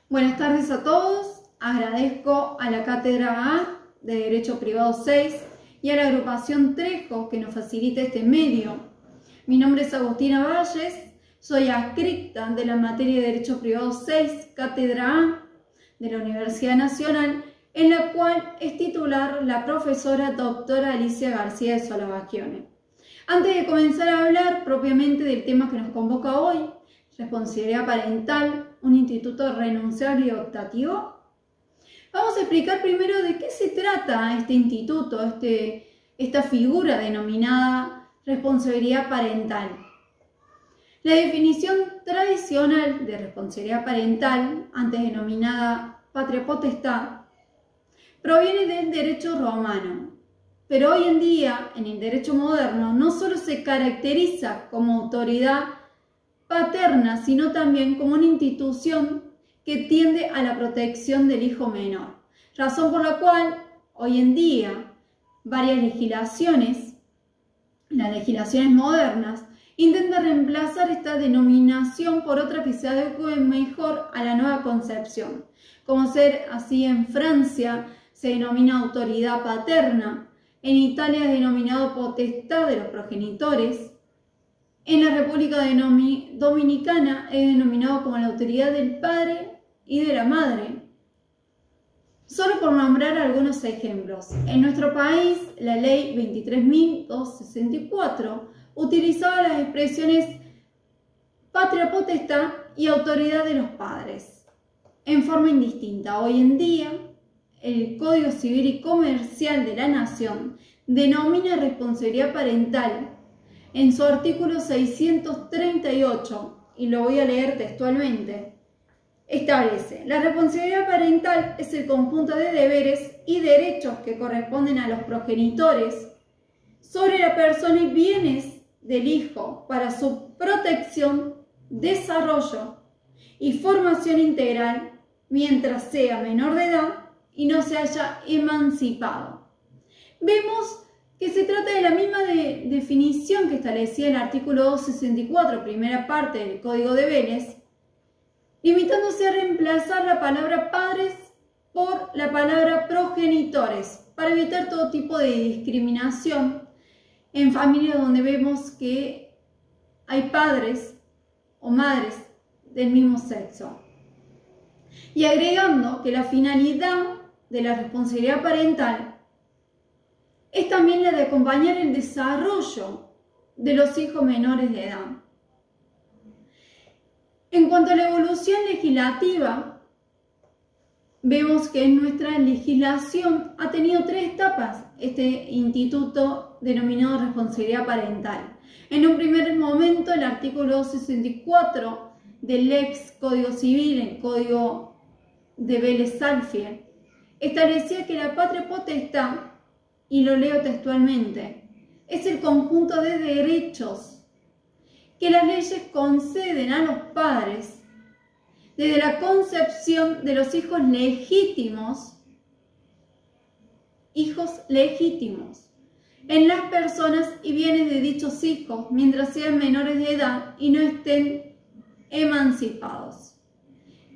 Buenas tardes a todos. Agradezco a la Cátedra A de Derecho Privado 6 y a la agrupación Trejo que nos facilita este medio. Mi nombre es Agustina Valles, soy adscrita de la materia de Derecho Privado 6, Cátedra A de la Universidad Nacional, en la cual es titular la profesora doctora Alicia García de Solabagione. Antes de comenzar a hablar propiamente del tema que nos convoca hoy, responsabilidad parental, un instituto renunciable y optativo, vamos a explicar primero de qué se trata este instituto, esta figura denominada responsabilidad parental. La definición tradicional de responsabilidad parental, antes denominada patria potestad, proviene del derecho romano, pero hoy en día, en el derecho moderno, no solo se caracteriza como autoridad paterna, sino también como una institución que tiende a la protección del hijo menor, razón por la cual hoy en día varias legislaciones, las legislaciones modernas, intentan reemplazar esta denominación por otra que se adecue mejor a la nueva concepción, como ser así en Francia se denomina autoridad paterna, en Italia es denominado potestad de los progenitores, en la República Dominicana es denominado como la autoridad del padre y de la madre. Solo por nombrar algunos ejemplos. En nuestro país, la ley 23.264 utilizaba las expresiones patria potestad y autoridad de los padres en forma indistinta. Hoy en día, el Código Civil y Comercial de la Nación denomina responsabilidad parental en su artículo 638, y lo voy a leer textualmente, establece: la responsabilidad parental es el conjunto de deberes y derechos que corresponden a los progenitores sobre la persona y bienes del hijo para su protección, desarrollo y formación integral mientras sea menor de edad y no se haya emancipado. Vemos que se trata de la misma definición que establecía el artículo 264, primera parte del Código de Vélez, limitándose a reemplazar la palabra padres por la palabra progenitores, para evitar todo tipo de discriminación en familias donde vemos que hay padres o madres del mismo sexo. Y agregando que la finalidad de la responsabilidad parental es también la de acompañar el desarrollo de los hijos menores de edad. En cuanto a la evolución legislativa, vemos que en nuestra legislación ha tenido tres etapas este instituto denominado responsabilidad parental. En un primer momento, el artículo 64 del ex Código Civil, el Código de Vélez-Sarsfield, establecía que la patria potestad, y lo leo textualmente, es el conjunto de derechos que las leyes conceden a los padres desde la concepción de los hijos legítimos en las personas y bienes de dichos hijos mientras sean menores de edad y no estén emancipados.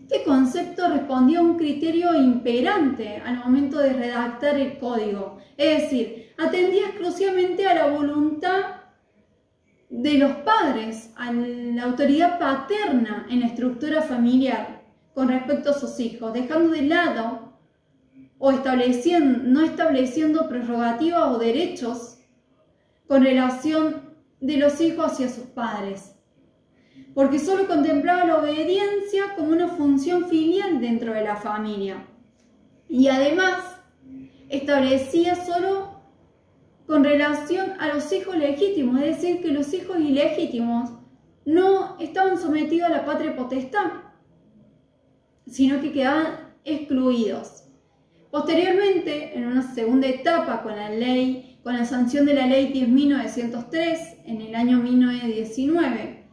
Este concepto respondió a un criterio imperante al momento de redactar el código, es decir, atendía exclusivamente a la voluntad de los padres, a la autoridad paterna en la estructura familiar con respecto a sus hijos, dejando de lado o no estableciendo prerrogativas o derechos con relación de los hijos hacia sus padres, porque solo contemplaba la obediencia como una función filial dentro de la familia. Y además establecía solo con relación a los hijos legítimos, es decir, que los hijos ilegítimos no estaban sometidos a la patria potestad, sino que quedaban excluidos. Posteriormente, en una segunda etapa con la sanción de la ley 10.903 en el año 1919,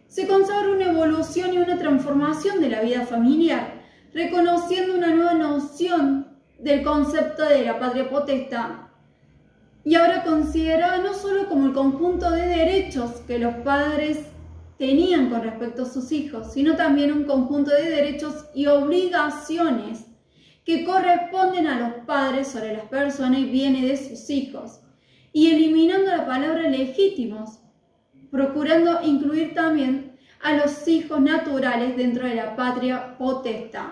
se consagra una evolución y una transformación de la vida familiar, reconociendo una nueva noción del concepto de la patria potestad, y ahora considerada no solo como el conjunto de derechos que los padres tenían con respecto a sus hijos, sino también un conjunto de derechos y obligaciones que corresponden a los padres sobre las personas y bienes de sus hijos, y eliminando la palabra legítimos, procurando incluir también a los hijos naturales dentro de la patria potestad.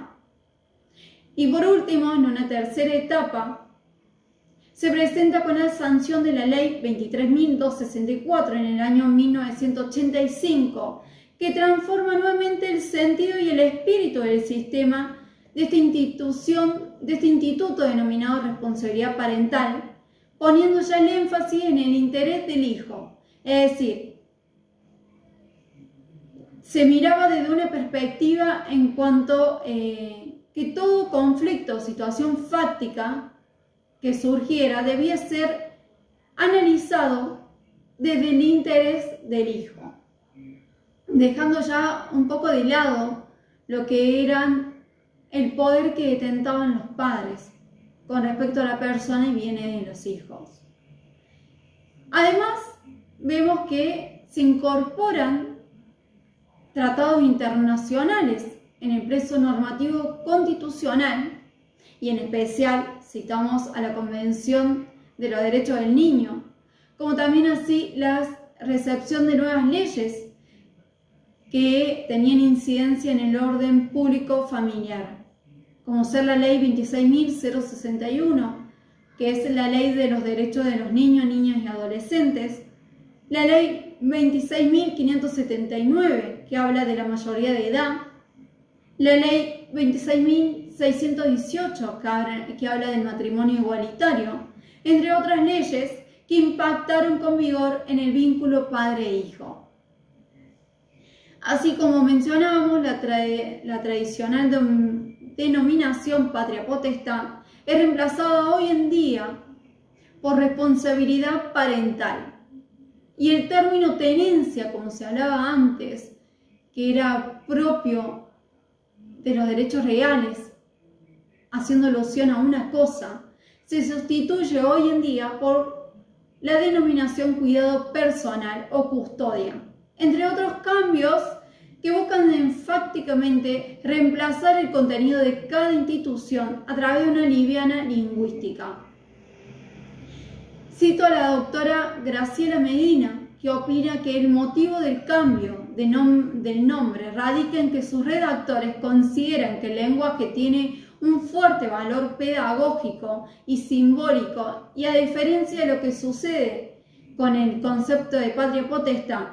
Y por último, en una tercera etapa, se presenta con la sanción de la Ley 23.264 en el año 1985, que transforma nuevamente el sentido y el espíritu del sistema de esta instituto denominado responsabilidad parental, poniendo ya el énfasis en el interés del hijo. Es decir, se miraba desde una perspectiva en cuanto que todo conflicto o situación fáctica que surgiera debía ser analizado desde el interés del hijo, dejando ya un poco de lado lo que eran el poder que detentaban los padres con respecto a la persona y bienes de los hijos. Además, vemos que se incorporan tratados internacionales en el plano normativo constitucional, y en especial citamos a la Convención de los Derechos del Niño, como también así la recepción de nuevas leyes que tenían incidencia en el orden público familiar, como ser la Ley 26.061, que es la Ley de los Derechos de los Niños, Niñas y Adolescentes, la Ley 26.579, que habla de la mayoría de edad, la Ley 26.618, que habla del matrimonio igualitario, entre otras leyes que impactaron con vigor en el vínculo padre-hijo. Así como mencionábamos, la tradicional denominación patria potestad es reemplazada hoy en día por responsabilidad parental. Y el término tenencia, como se hablaba antes, que era propio de los derechos reales, haciendo alusión a una cosa, se sustituye hoy en día por la denominación cuidado personal o custodia, entre otros cambios que buscan enfáticamente reemplazar el contenido de cada institución a través de una liviana lingüística. Cito a la doctora Graciela Medina, que opina que el motivo del cambio del nombre radica en que sus redactores consideran que el lenguaje tiene un fuerte valor pedagógico y simbólico, y a diferencia de lo que sucede con el concepto de patria potestad,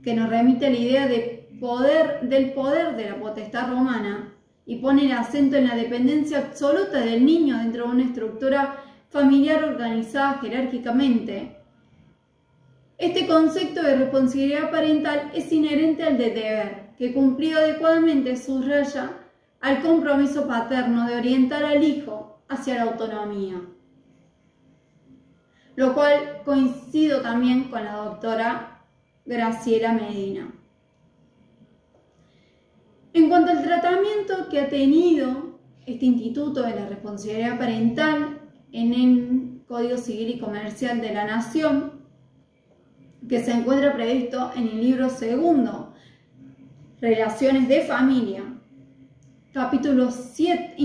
que nos remite a la idea del poder de la potestad romana y pone el acento en la dependencia absoluta del niño dentro de una estructura familiar organizada jerárquicamente. Este concepto de responsabilidad parental es inherente al de deber, que cumplido adecuadamente subraya al compromiso paterno de orientar al hijo hacia la autonomía, lo cual coincido también con la doctora Graciela Medina. En cuanto al tratamiento que ha tenido este Instituto de la Responsabilidad Parental en el Código Civil y Comercial de la Nación, que se encuentra previsto en el libro segundo, Relaciones de Familia, título 7,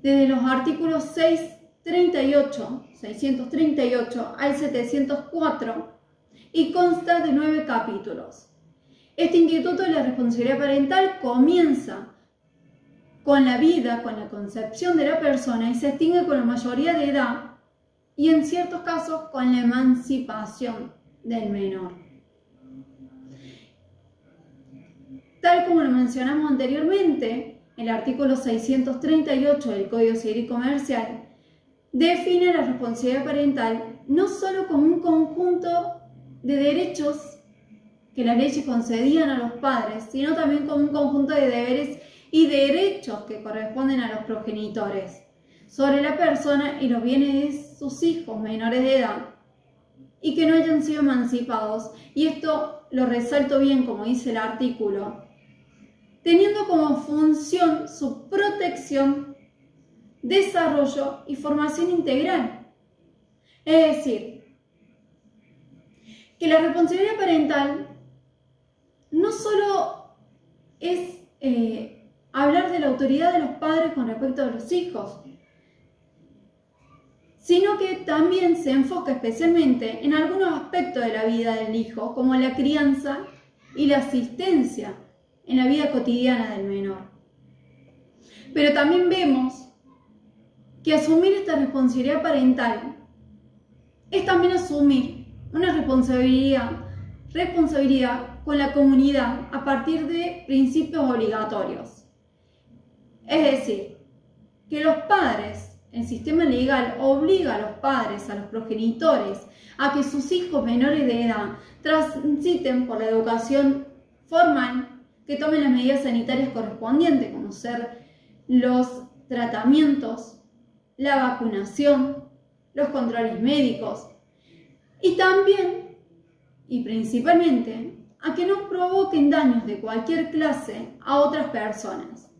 desde los artículos 638 al 704, y consta de 9 capítulos. Este Instituto de la Responsabilidad Parental comienza con la vida, con la concepción de la persona, y se extingue con la mayoría de edad y en ciertos casos con la emancipación del menor. Tal como lo mencionamos anteriormente, el artículo 638 del Código Civil y Comercial define la responsabilidad parental no solo como un conjunto de derechos que las leyes concedían a los padres, sino también como un conjunto de deberes y derechos que corresponden a los progenitores sobre la persona y los bienes de sus hijos menores de edad y que no hayan sido emancipados. Y esto lo resalto bien, como dice el artículo, teniendo como función su protección, desarrollo y formación integral. Es decir, que la responsabilidad parental no solo es hablar de la autoridad de los padres con respecto a los hijos, sino que también se enfoca especialmente en algunos aspectos de la vida del hijo, como la crianza y la asistencia en la vida cotidiana del menor. Pero también vemos que asumir esta responsabilidad parental es también asumir una responsabilidad con la comunidad a partir de principios obligatorios. Es decir, que los padres, el sistema legal obliga a los padres, a los progenitores, a que sus hijos menores de edad transiten por la educación formal, que tomen las medidas sanitarias correspondientes, como ser los tratamientos, la vacunación, los controles médicos, y también, y principalmente, a que no provoquen daños de cualquier clase a otras personas.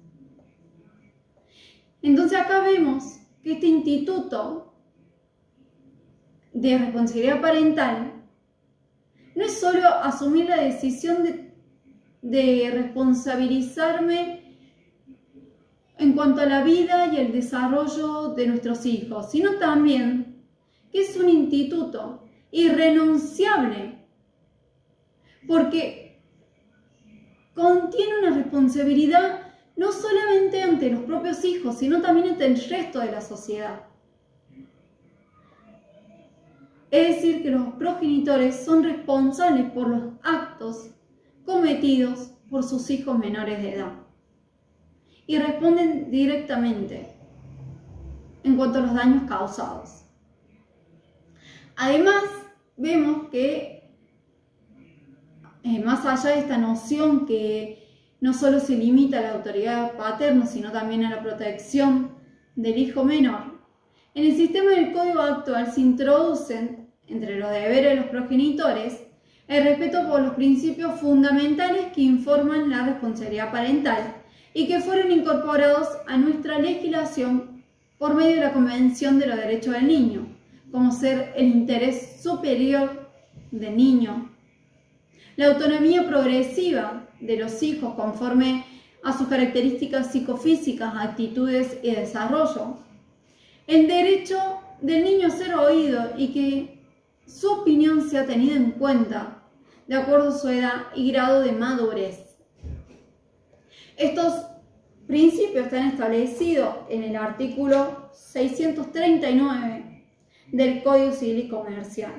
Entonces acá vemos que este instituto de responsabilidad parental no es solo asumir la decisión de responsabilizarme en cuanto a la vida y el desarrollo de nuestros hijos, sino también que es un instituto irrenunciable, porque contiene una responsabilidad no solamente ante los propios hijos, sino también ante el resto de la sociedad. Es decir, que los progenitores son responsables por los actos cometidos por sus hijos menores de edad y responden directamente en cuanto a los daños causados. Además, vemos que más allá de esta noción que no solo se limita a la autoridad paterna, sino también a la protección del hijo menor, en el sistema del código actual se introducen entre los deberes de los progenitores el respeto por los principios fundamentales que informan la responsabilidad parental y que fueron incorporados a nuestra legislación por medio de la Convención de los Derechos del Niño, como ser el interés superior del niño, la autonomía progresiva de los hijos conforme a sus características psicofísicas, actitudes y desarrollo, el derecho del niño a ser oído y que su opinión sea tenida en cuenta de acuerdo a su edad y grado de madurez. Estos principios están establecidos en el artículo 639 del Código Civil y Comercial.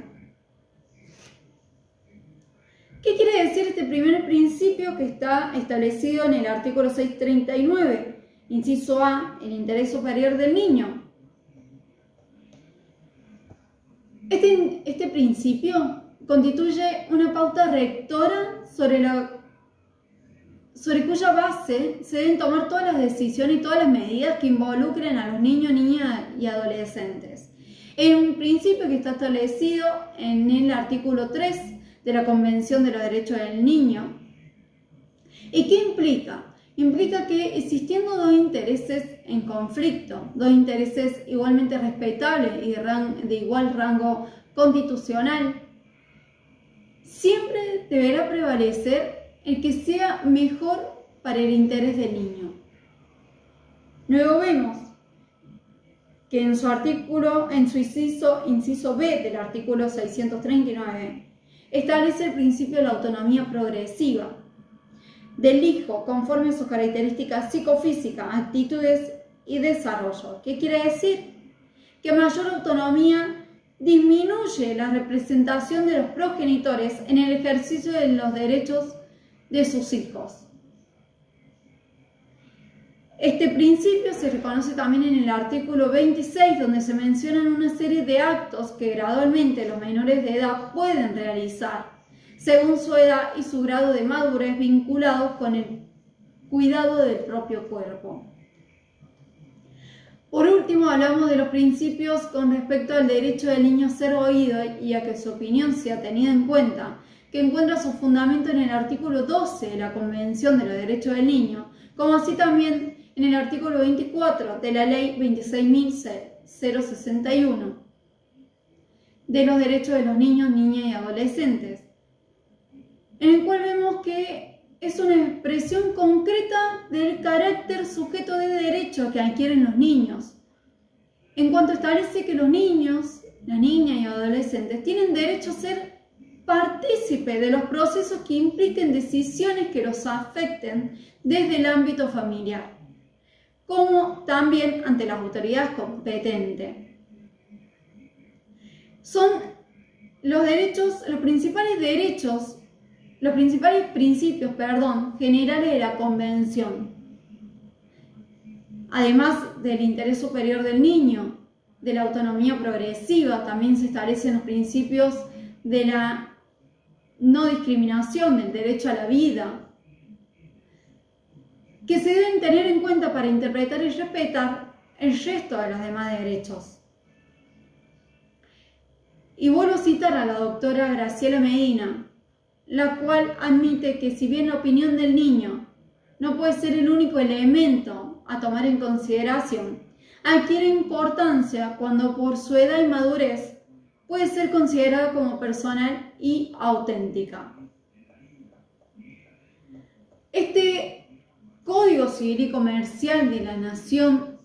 ¿Qué quiere decir este primer principio que está establecido en el artículo 639? Inciso A, el interés superior del niño. Este principio constituye una pauta rectora sobre cuya base se deben tomar todas las decisiones y todas las medidas que involucren a los niños, niñas y adolescentes. Es un principio que está establecido en el artículo 3 de la Convención de los Derechos del Niño. ¿Y qué implica? Implica que existiendo dos intereses en conflicto, dos intereses igualmente respetables y de igual rango constitucional, siempre deberá prevalecer el que sea mejor para el interés del niño. Luego vemos que en su inciso B del artículo 639, establece el principio de la autonomía progresiva del hijo conforme a sus características psicofísicas, actitudes y desarrollo. ¿Qué quiere decir? Que mayor autonomía disminuye la representación de los progenitores en el ejercicio de los derechos de sus hijos. Este principio se reconoce también en el artículo 26, donde se mencionan una serie de actos que gradualmente los menores de edad pueden realizar, según su edad y su grado de madurez vinculados con el cuidado del propio cuerpo. Por último, hablamos de los principios con respecto al derecho del niño a ser oído y a que su opinión sea tenida en cuenta, que encuentra su fundamento en el artículo 12 de la Convención de los Derechos del Niño, como así también en el artículo 24 de la Ley 26.061. de los derechos de los niños, niñas y adolescentes, en el cual vemos que es una expresión concreta del carácter sujeto de derecho que adquieren los niños, en cuanto establece que los niños, las niñas y adolescentes tienen derecho a ser partícipe de los procesos que impliquen decisiones que los afecten desde el ámbito familiar, como también ante las autoridades competentes. Son los principales principios generales de la Convención, además del interés superior del niño, de la autonomía progresiva. También se establecen los principios de la no discriminación, del derecho a la vida, que se deben tener en cuenta para interpretar y respetar el resto de los demás derechos. Y vuelvo a citar a la doctora Graciela Medina, la cual admite que si bien la opinión del niño no puede ser el único elemento a tomar en consideración, adquiere importancia cuando por su edad y madurez puede ser considerada como personal y auténtica. Este Código Civil y Comercial de la Nación,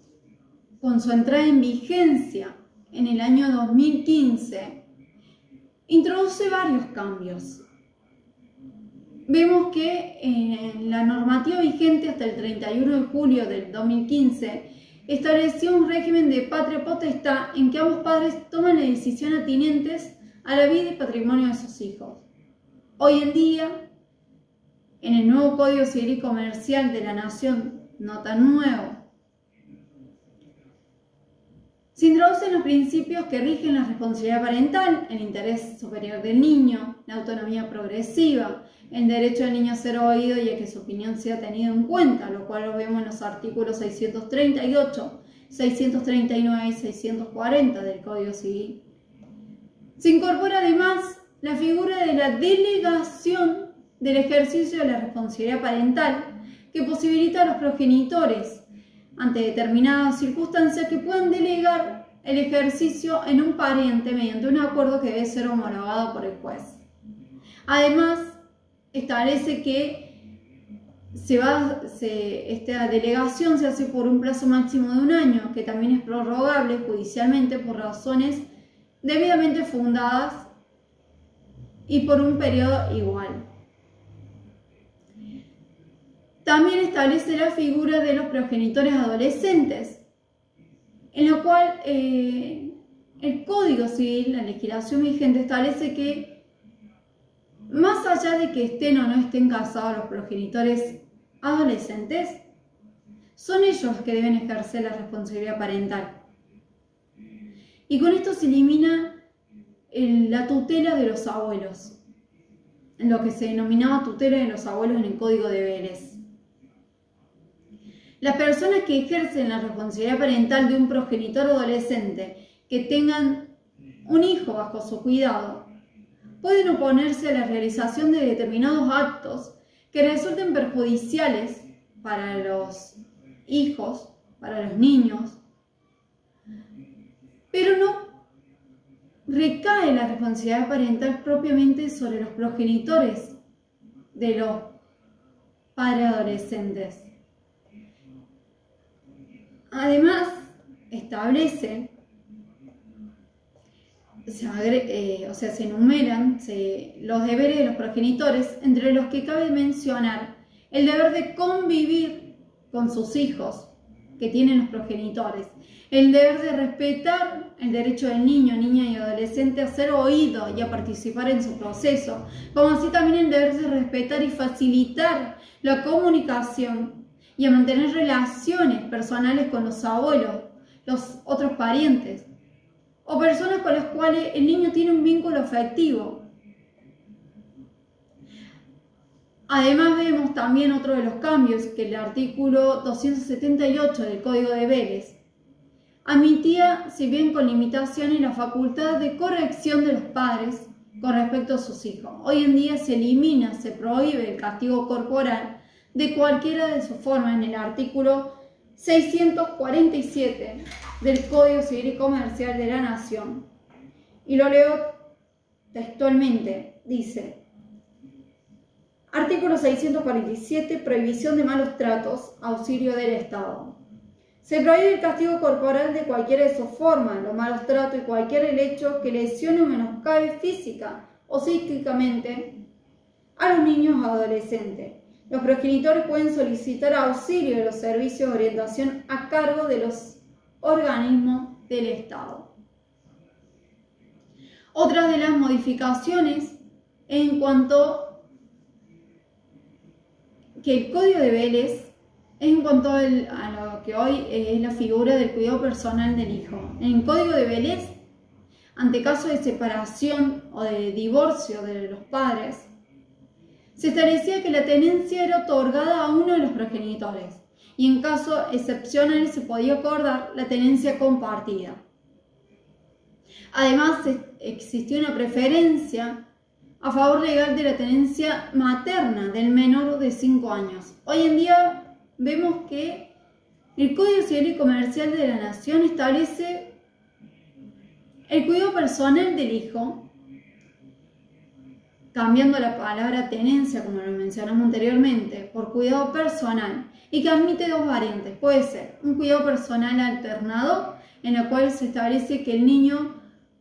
con su entrada en vigencia en el año 2015, introduce varios cambios. Vemos que en la normativa vigente hasta el 31 de julio del 2015 estableció un régimen de patria potestad en que ambos padres toman la decisión atinentes a la vida y patrimonio de sus hijos. Hoy en día, en el nuevo Código Civil y Comercial de la Nación, no tan nuevo, se introducen los principios que rigen la responsabilidad parental, el interés superior del niño, la autonomía progresiva, el derecho del niño a ser oído y a que su opinión sea tenida en cuenta, lo cual lo vemos en los artículos 638, 639 y 640 del Código Civil. Se incorpora además la figura de la delegación del ejercicio de la responsabilidad parental, que posibilita a los progenitores, ante determinadas circunstancias, que puedan delegar el ejercicio en un pariente mediante un acuerdo que debe ser homologado por el juez. Además, establece que esta delegación se hace por un plazo máximo de 1 año, que también es prorrogable judicialmente por razones debidamente fundadas y por un periodo igual. También establece la figura de los progenitores adolescentes, en lo cual el Código Civil, la legislación vigente, establece que más allá de que estén o no estén casados los progenitores adolescentes, son ellos los que deben ejercer la responsabilidad parental. Y con esto se elimina la tutela de los abuelos, lo que se denominaba tutela de los abuelos en el Código de Vélez. Las personas que ejercen la responsabilidad parental de un progenitor adolescente que tengan un hijo bajo su cuidado pueden oponerse a la realización de determinados actos que resulten perjudiciales para los hijos, para los niños, pero no recae la responsabilidad parental propiamente sobre los progenitores de los padres adolescentes. Además, establece, se enumeran los deberes de los progenitores, entre los que cabe mencionar el deber de convivir con sus hijos que tienen los progenitores, el deber de respetar el derecho del niño, niña y adolescente a ser oído y a participar en su proceso, como así también el deber de respetar y facilitar la comunicación y a mantener relaciones personales con los abuelos, los otros parientes o personas con las cuales el niño tiene un vínculo afectivo. Además vemos también otro de los cambios, que el artículo 278 del Código de Vélez admitía, si bien con limitaciones, la facultad de corrección de los padres con respecto a sus hijos. Hoy en día se elimina, se prohíbe el castigo corporal de cualquiera de sus formas en el artículo 647 del Código Civil y Comercial de la Nación, Y lo leo textualmente. Dice: artículo 647, prohibición de malos tratos, auxilio del Estado. Se prohíbe el castigo corporal de cualquiera de sus formas, los malos tratos y cualquier hecho que lesione o menoscabe física o psíquicamente a los niños o adolescentes. Los progenitores pueden solicitar auxilio de los servicios de orientación a cargo de los organismos del Estado. Otra de las modificaciones en cuanto que el Código de Vélez es en cuanto a lo que hoy es la figura del cuidado personal del hijo. En el Código de Vélez, ante caso de separación o de divorcio de los padres, se establecía que la tenencia era otorgada a uno de los progenitores y en caso excepcional se podía acordar la tenencia compartida. Además, existía una preferencia a favor legal de la tenencia materna del menor de 5 años. Hoy en día vemos que el Código Civil y Comercial de la Nación establece el cuidado personal del hijo, cambiando la palabra tenencia, como lo mencionamos anteriormente, por cuidado personal, y que admite dos variantes. Puede ser un cuidado personal alternado, en el cual se establece que el niño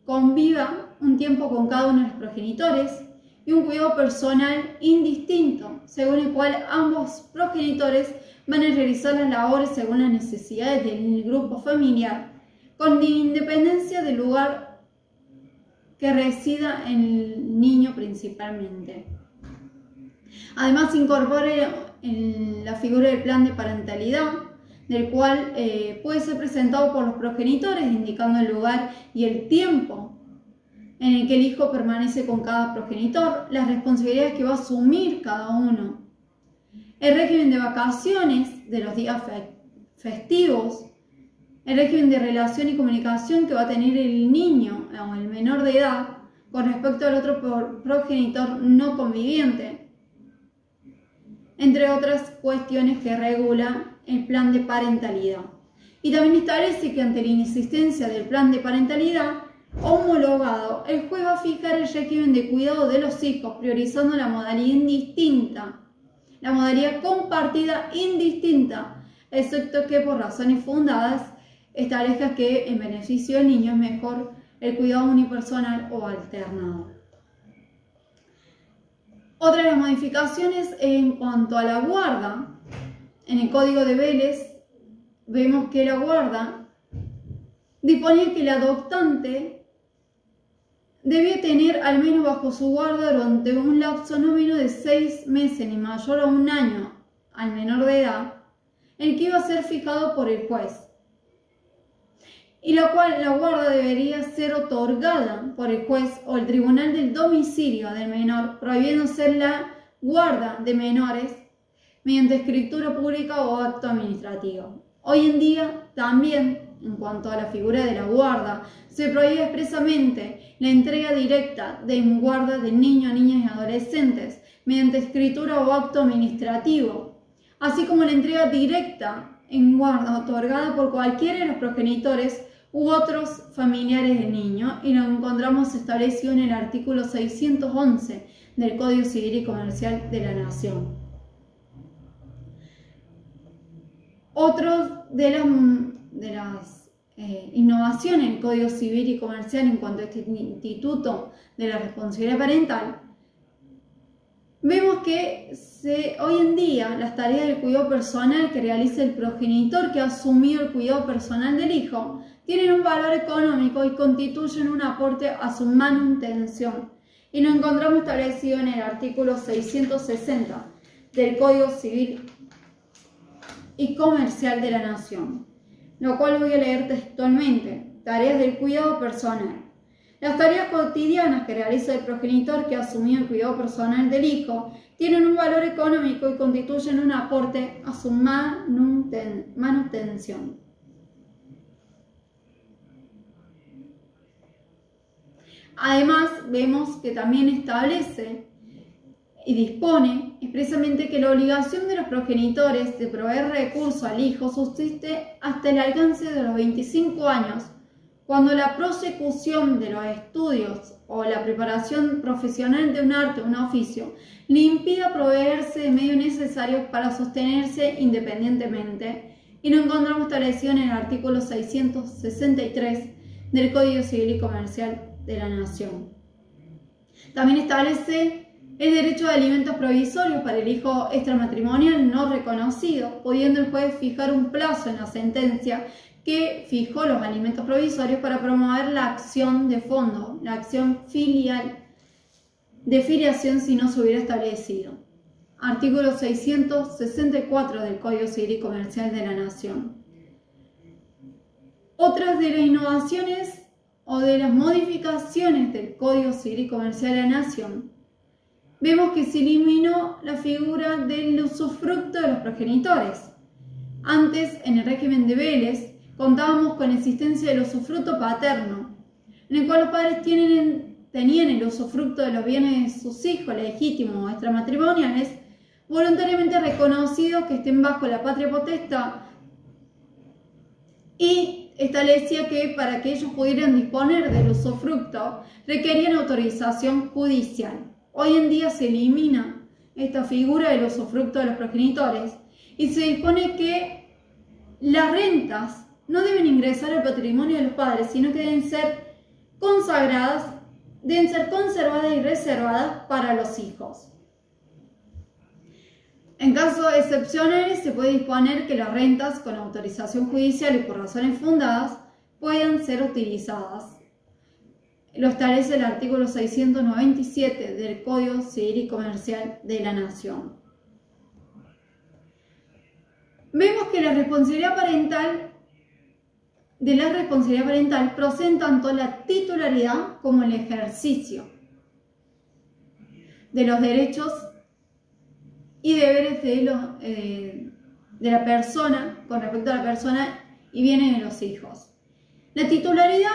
conviva un tiempo con cada uno de los progenitores, y un cuidado personal indistinto, según el cual ambos progenitores van a realizar las labores según las necesidades del grupo familiar, con independencia del lugar que resida el niño principalmente. Además, se incorpora en la figura del plan de parentalidad, del cual puede ser presentado por los progenitores, indicando el lugar y el tiempo en el que el hijo permanece con cada progenitor, las responsabilidades que va a asumir cada uno, el régimen de vacaciones de los días festivos, el régimen de relación y comunicación que va a tener el niño o el menor de edad con respecto al otro progenitor no conviviente, entre otras cuestiones que regula el plan de parentalidad. Y también establece que ante la inexistencia del plan de parentalidad homologado, el juez va a fijar el régimen de cuidado de los hijos, priorizando la modalidad indistinta, la modalidad compartida indistinta, excepto que por razones fundadas establezca que en beneficio del niño es mejor el cuidado unipersonal o alternado. Otra de las modificaciones en cuanto a la guarda. En el Código de Vélez vemos que la guarda disponía que el adoptante debía tener al menos bajo su guarda durante un lapso no menos de 6 meses ni mayor a 1 año al menor de edad, el que iba a ser fijado por el juez, y la cual la guarda debería ser otorgada por el juez o el tribunal del domicilio del menor, prohibiéndose la guarda de menores mediante escritura pública o acto administrativo. Hoy en día también, en cuanto a la figura de la guarda, se prohíbe expresamente la entrega directa de guarda de niños, niñas y adolescentes mediante escritura o acto administrativo, así como la entrega directa en guarda otorgada por cualquiera de los progenitores u otros familiares del niño, y lo encontramos establecido en el artículo 611 del Código Civil y Comercial de la Nación. Otro de las innovaciones del Código Civil y Comercial en cuanto a este instituto de la responsabilidad parental, vemos que hoy en día las tareas del cuidado personal que realiza el progenitor que ha asumido el cuidado personal del hijo tienen un valor económico y constituyen un aporte a su manutención, y lo encontramos establecido en el artículo 660 del Código Civil y Comercial de la Nación, lo cual voy a leer textualmente. Tareas del cuidado personal. Las tareas cotidianas que realiza el progenitor que ha asumido el cuidado personal del hijo tienen un valor económico y constituyen un aporte a su manutención. Además, vemos que también establece y dispone expresamente que la obligación de los progenitores de proveer recursos al hijo subsiste hasta el alcance de los 25 años, cuando la prosecución de los estudios o la preparación profesional de un arte o un oficio le impida proveerse de medios necesarios para sostenerse independientemente, y lo encontramos establecido en el artículo 663 del Código Civil y Comercial de la Nación. También establece el derecho de alimentos provisorios para el hijo extramatrimonial no reconocido, pudiendo el juez fijar un plazo en la sentencia que fijó los alimentos provisorios para promover la acción de fondo, la acción de filiación si no se hubiera establecido. Artículo 664 del Código Civil y Comercial de la Nación. Otras de las innovaciones o de las modificaciones del Código Civil y Comercial de la Nación, vemos que se eliminó la figura del usufructo de los progenitores. Antes, en el régimen de Vélez, contábamos con la existencia del usufructo paterno, en el cual los padres tenían el usufructo de los bienes de sus hijos legítimos o extramatrimoniales, voluntariamente reconocidos que estén bajo la patria potestad, y establecía que para que ellos pudieran disponer del usufructo requerían autorización judicial. Hoy en día se elimina esta figura del usufructo de los progenitores y se dispone que las rentas no deben ingresar al patrimonio de los padres, sino que deben ser consagradas, deben ser conservadas y reservadas para los hijos. En casos excepcionales se puede disponer que las rentas con autorización judicial y por razones fundadas puedan ser utilizadas. Lo establece el artículo 697 del Código Civil y Comercial de la Nación. Vemos que la responsabilidad parental proceden tanto la titularidad como el ejercicio de los derechos y deberes de la persona con respecto a la persona y bienes de los hijos. La titularidad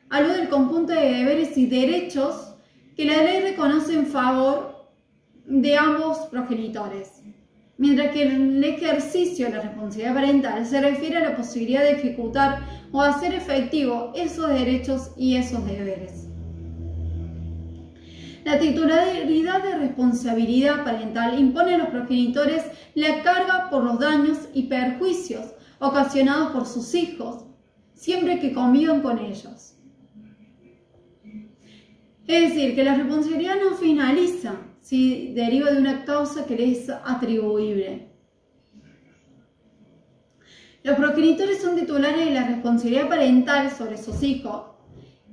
alude al conjunto de deberes y derechos que la ley reconoce en favor de ambos progenitores, mientras que el ejercicio de la responsabilidad parental se refiere a la posibilidad de ejecutar o hacer efectivo esos derechos y esos deberes. La titularidad de responsabilidad parental impone a los progenitores la carga por los daños y perjuicios ocasionados por sus hijos, siempre que convivan con ellos. Es decir, que la responsabilidad no finaliza si deriva de una causa que le es atribuible. Los progenitores son titulares de la responsabilidad parental sobre sus hijos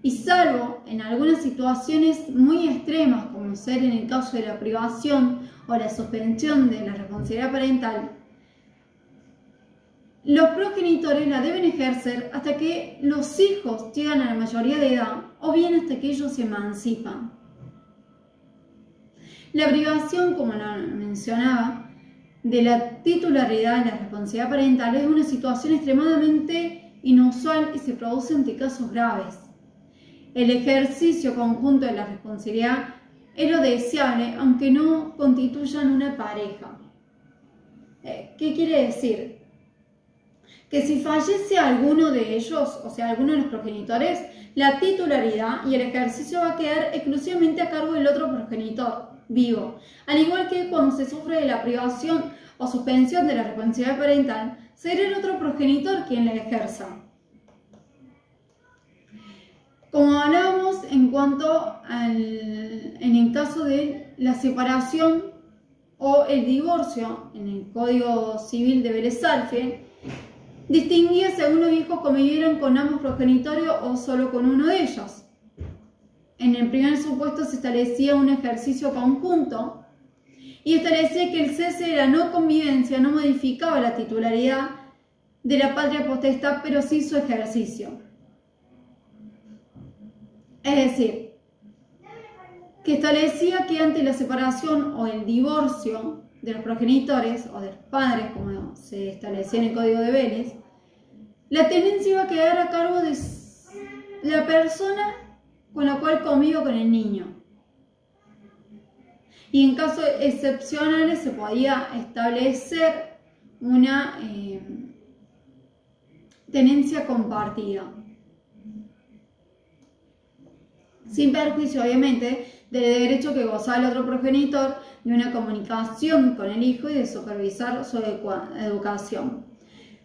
y salvo en algunas situaciones muy extremas, como ser en el caso de la privación o la suspensión de la responsabilidad parental, los progenitores la deben ejercer hasta que los hijos llegan a la mayoría de edad o bien hasta que ellos se emancipan. La privación, como lo mencionaba, de la titularidad de la responsabilidad parental es una situación extremadamente inusual y se produce ante casos graves. El ejercicio conjunto de la responsabilidad es lo deseable, aunque no constituyan una pareja. ¿Qué quiere decir? Que si fallece alguno de ellos, o sea, alguno de los progenitores, la titularidad y el ejercicio va a quedar exclusivamente a cargo del otro progenitor vivo. Al igual que cuando se sufre de la privación o suspensión de la responsabilidad parental, será el otro progenitor quien la ejerza. Como hablábamos en el caso de la separación o el divorcio, en el Código Civil de Vélez Sarsfield, distinguía según los hijos convivieran con ambos progenitores o solo con uno de ellos. En el primer supuesto se establecía un ejercicio conjunto y establecía que el cese de la no convivencia no modificaba la titularidad de la patria potestad, pero sí su ejercicio. Es decir, que establecía que ante la separación o el divorcio de los progenitores o de los padres, como se establecía en el Código de Vélez, la tenencia iba a quedar a cargo de la persona con la cual convive con el niño. Y en casos excepcionales se podía establecer una tenencia compartida. sin perjuicio obviamente del derecho que goza el otro progenitor de una comunicación con el hijo y de supervisar su educación.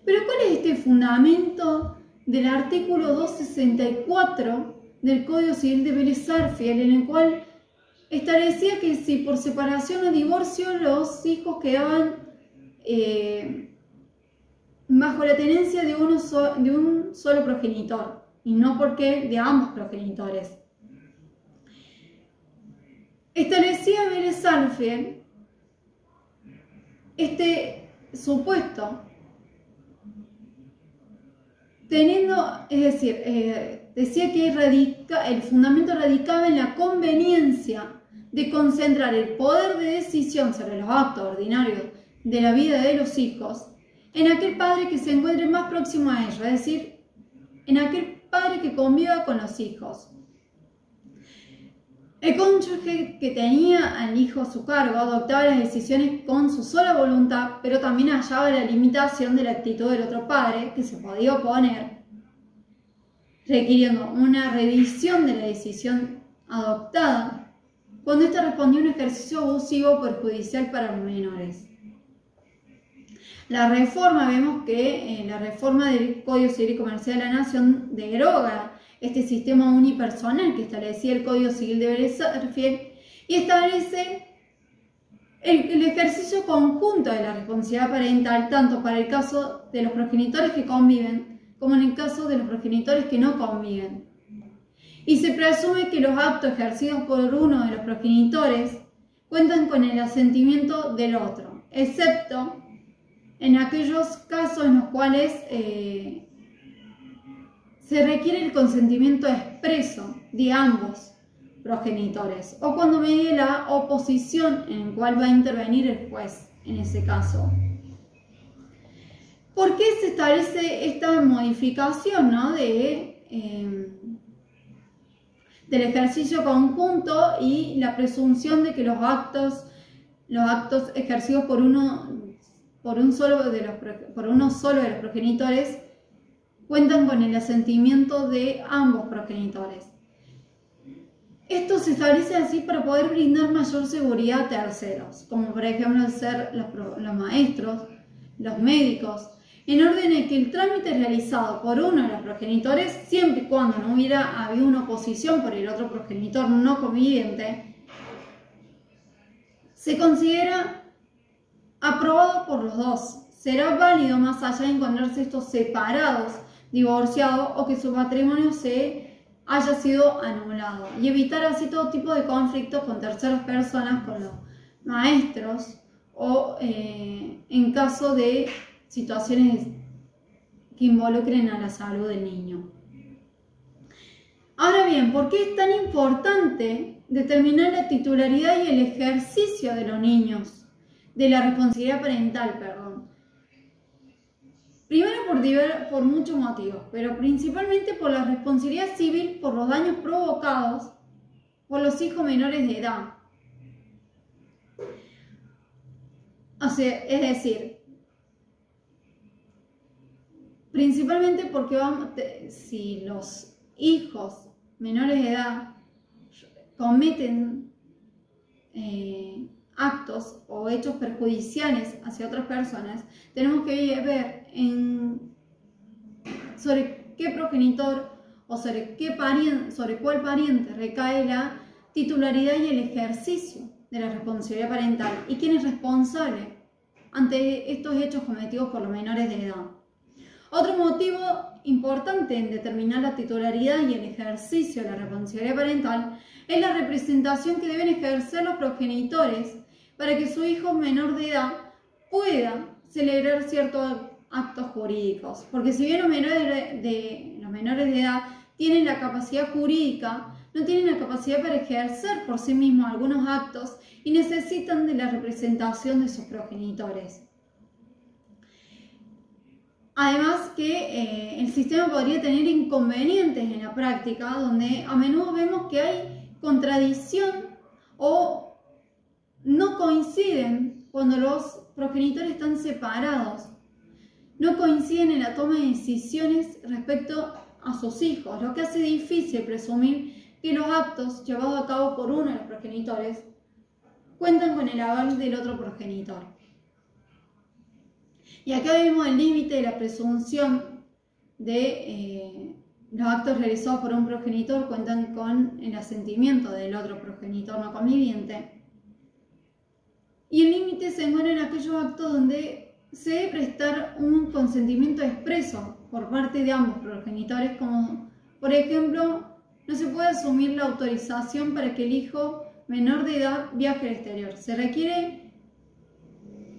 Pero ¿cuál es este fundamento del artículo 264 del Código Civil de Vélez Sarsfield, en el cual establecía que si por separación o divorcio los hijos quedaban bajo la tenencia de un solo progenitor y no porque de ambos progenitores? Establecía Vélez Sarsfield este supuesto, decía que el fundamento radicaba en la conveniencia de concentrar el poder de decisión sobre los actos ordinarios de la vida de los hijos en aquel padre que se encuentre más próximo a ellos, es decir, en aquel padre que conviva con los hijos. El cónyuge que tenía al hijo a su cargo adoptaba las decisiones con su sola voluntad, pero también hallaba la limitación de la actitud del otro padre que se podía oponer, requiriendo una revisión de la decisión adoptada cuando ésta respondía a un ejercicio abusivo o perjudicial para los menores. La reforma, vemos que la reforma del Código Civil y Comercial de la Nación deroga este sistema unipersonal que establecía el Código Civil de Vélez Sarsfield y establece el ejercicio conjunto de la responsabilidad parental tanto para el caso de los progenitores que conviven como en el caso de los progenitores que no conviven. Y se presume que los actos ejercidos por uno de los progenitores cuentan con el asentimiento del otro, excepto en aquellos casos en los cuales se requiere el consentimiento expreso de ambos progenitores o cuando medie la oposición en el cual va a intervenir el juez en ese caso. ¿Por qué se establece esta modificación, ¿no? del ejercicio conjunto y la presunción de que los actos ejercidos por uno solo de los progenitores cuentan con el asentimiento de ambos progenitores? Esto se establece así para poder brindar mayor seguridad a terceros, como por ejemplo ser los maestros, los médicos, en orden de que el trámite realizado por uno de los progenitores, siempre y cuando no hubiera habido una oposición por el otro progenitor no conviviente, se considera aprobado por los dos. Será válido más allá de encontrarse estos separados, divorciados o que su matrimonio se haya sido anulado y evitar así todo tipo de conflictos con terceras personas, con los maestros o en caso de situaciones que involucren a la salud del niño. Ahora bien, ¿por qué es tan importante determinar la titularidad y el ejercicio de los niños, de la responsabilidad parental, perdón? Primero por muchos motivos, pero principalmente por la responsabilidad civil por los daños provocados por los hijos menores de edad. O sea, es decir, principalmente porque si los hijos menores de edad cometen actos o hechos perjudiciales hacia otras personas, tenemos que ver sobre qué progenitor o sobre cuál pariente recae la titularidad y el ejercicio de la responsabilidad parental y quién es responsable ante estos hechos cometidos por los menores de edad. Otro motivo importante en determinar la titularidad y el ejercicio de la responsabilidad parental es la representación que deben ejercer los progenitores para que su hijo menor de edad pueda celebrar ciertos actos jurídicos. Porque si bien los menores de edad tienen la capacidad jurídica, no tienen la capacidad para ejercer por sí mismos algunos actos y necesitan de la representación de sus progenitores. Además que el sistema podría tener inconvenientes en la práctica, donde a menudo vemos que hay contradicción o no coinciden cuando los progenitores están separados. No coinciden en la toma de decisiones respecto a sus hijos, lo que hace difícil presumir que los actos llevados a cabo por uno de los progenitores cuentan con el aval del otro progenitor. Y acá vemos el límite de la presunción de los actos realizados por un progenitor cuentan con el asentimiento del otro progenitor no conviviente. Y el límite se encuentra en aquellos actos donde se debe prestar un consentimiento expreso por parte de ambos progenitores, como por ejemplo, no se puede asumir la autorización para que el hijo menor de edad viaje al exterior. Se requiere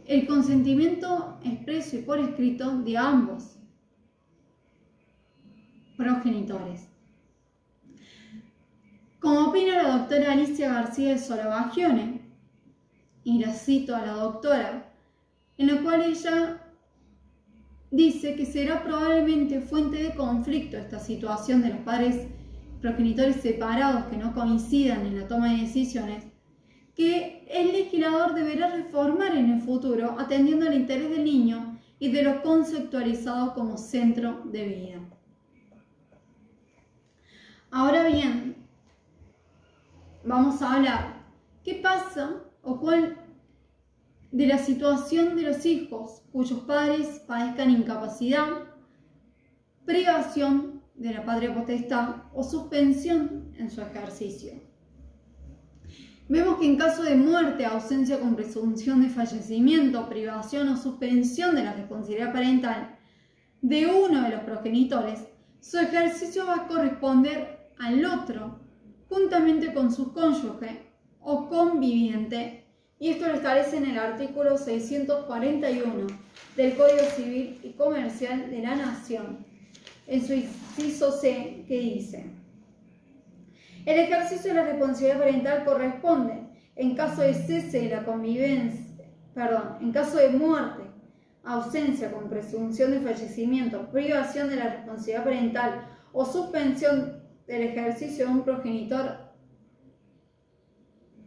el consentimiento expreso y por escrito de ambos progenitores. Como opina la doctora Alicia García de Solabagione, y la cito a la doctora, en la cual ella dice que será probablemente fuente de conflicto esta situación de los padres progenitores separados que no coincidan en la toma de decisiones, que el legislador deberá reformar en el futuro atendiendo al interés del niño y de lo conceptualizado como centro de vida. Ahora bien, vamos a hablar qué pasa o cuál de la situación de los hijos cuyos padres padezcan incapacidad, privación de la patria potestad o suspensión en su ejercicio. Vemos que en caso de muerte, ausencia con presunción de fallecimiento, privación o suspensión de la responsabilidad parental de uno de los progenitores, su ejercicio va a corresponder al otro, juntamente con su cónyuge o conviviente, y esto lo establece en el artículo 641 del Código Civil y Comercial de la Nación, en su inciso C, que dice: el ejercicio de la responsabilidad parental corresponde, en caso de cese de la convivencia, en caso de muerte, ausencia con presunción de fallecimiento, privación de la responsabilidad parental o suspensión del ejercicio de un progenitor,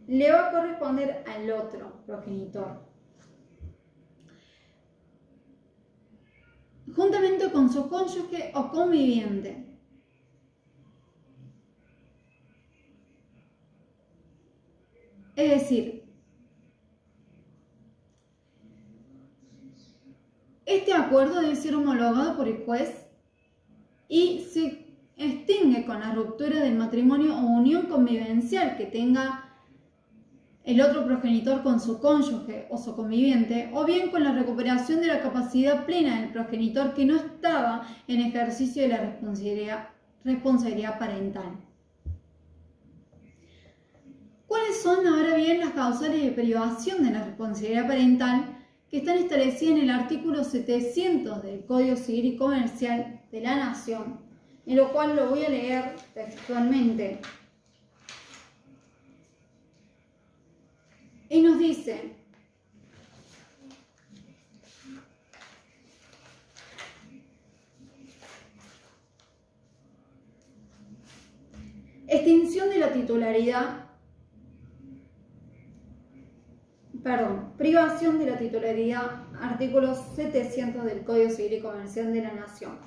le va a corresponder al otro progenitor, juntamente con su cónyuge o conviviente. Es decir, este acuerdo debe ser homologado por el juez y se extingue con la ruptura del matrimonio o unión convivencial que tenga el otro progenitor con su cónyuge o su conviviente, o bien con la recuperación de la capacidad plena del progenitor que no estaba en ejercicio de la responsabilidad parental. ¿Cuáles son ahora bien las causales de privación de la responsabilidad parental que están establecidas en el artículo 700 del Código Civil y Comercial de la Nación, en lo cual lo voy a leer textualmente? Y nos dice: extinción de la titularidad, privación de la titularidad, artículo 700 del Código Civil y Comercial de la Nación.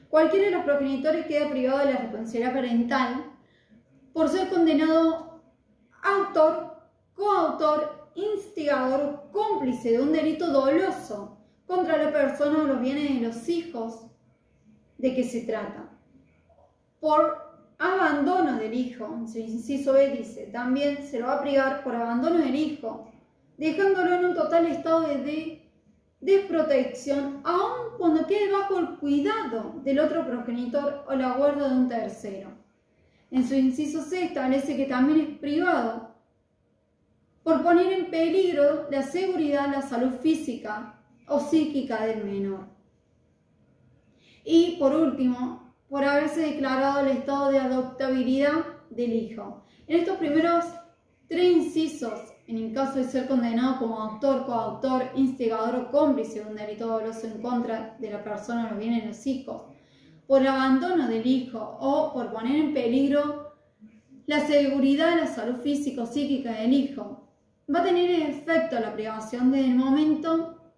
Cualquiera de los progenitores queda privado de la responsabilidad parental por ser condenado autor, coautor, instigador o cómplice de un delito doloso contra la persona o los bienes de los hijos de que se trata. Por abandono del hijo, en su inciso B dice, también se lo va a privar por abandono del hijo, dejándolo en un total estado de desprotección, aun cuando quede bajo el cuidado del otro progenitor o la guarda de un tercero. En su inciso C establece que también es privado por poner en peligro la seguridad, la salud física o psíquica del menor. Y por último, por haberse declarado el estado de adoptabilidad del hijo. En estos primeros tres incisos, en el caso de ser condenado como autor, coautor, instigador o cómplice de un delito doloso en contra de la persona o los bienes de los hijos, por abandono del hijo o por poner en peligro la seguridad, la salud física o psíquica del hijo, va a tener efecto la privación desde el momento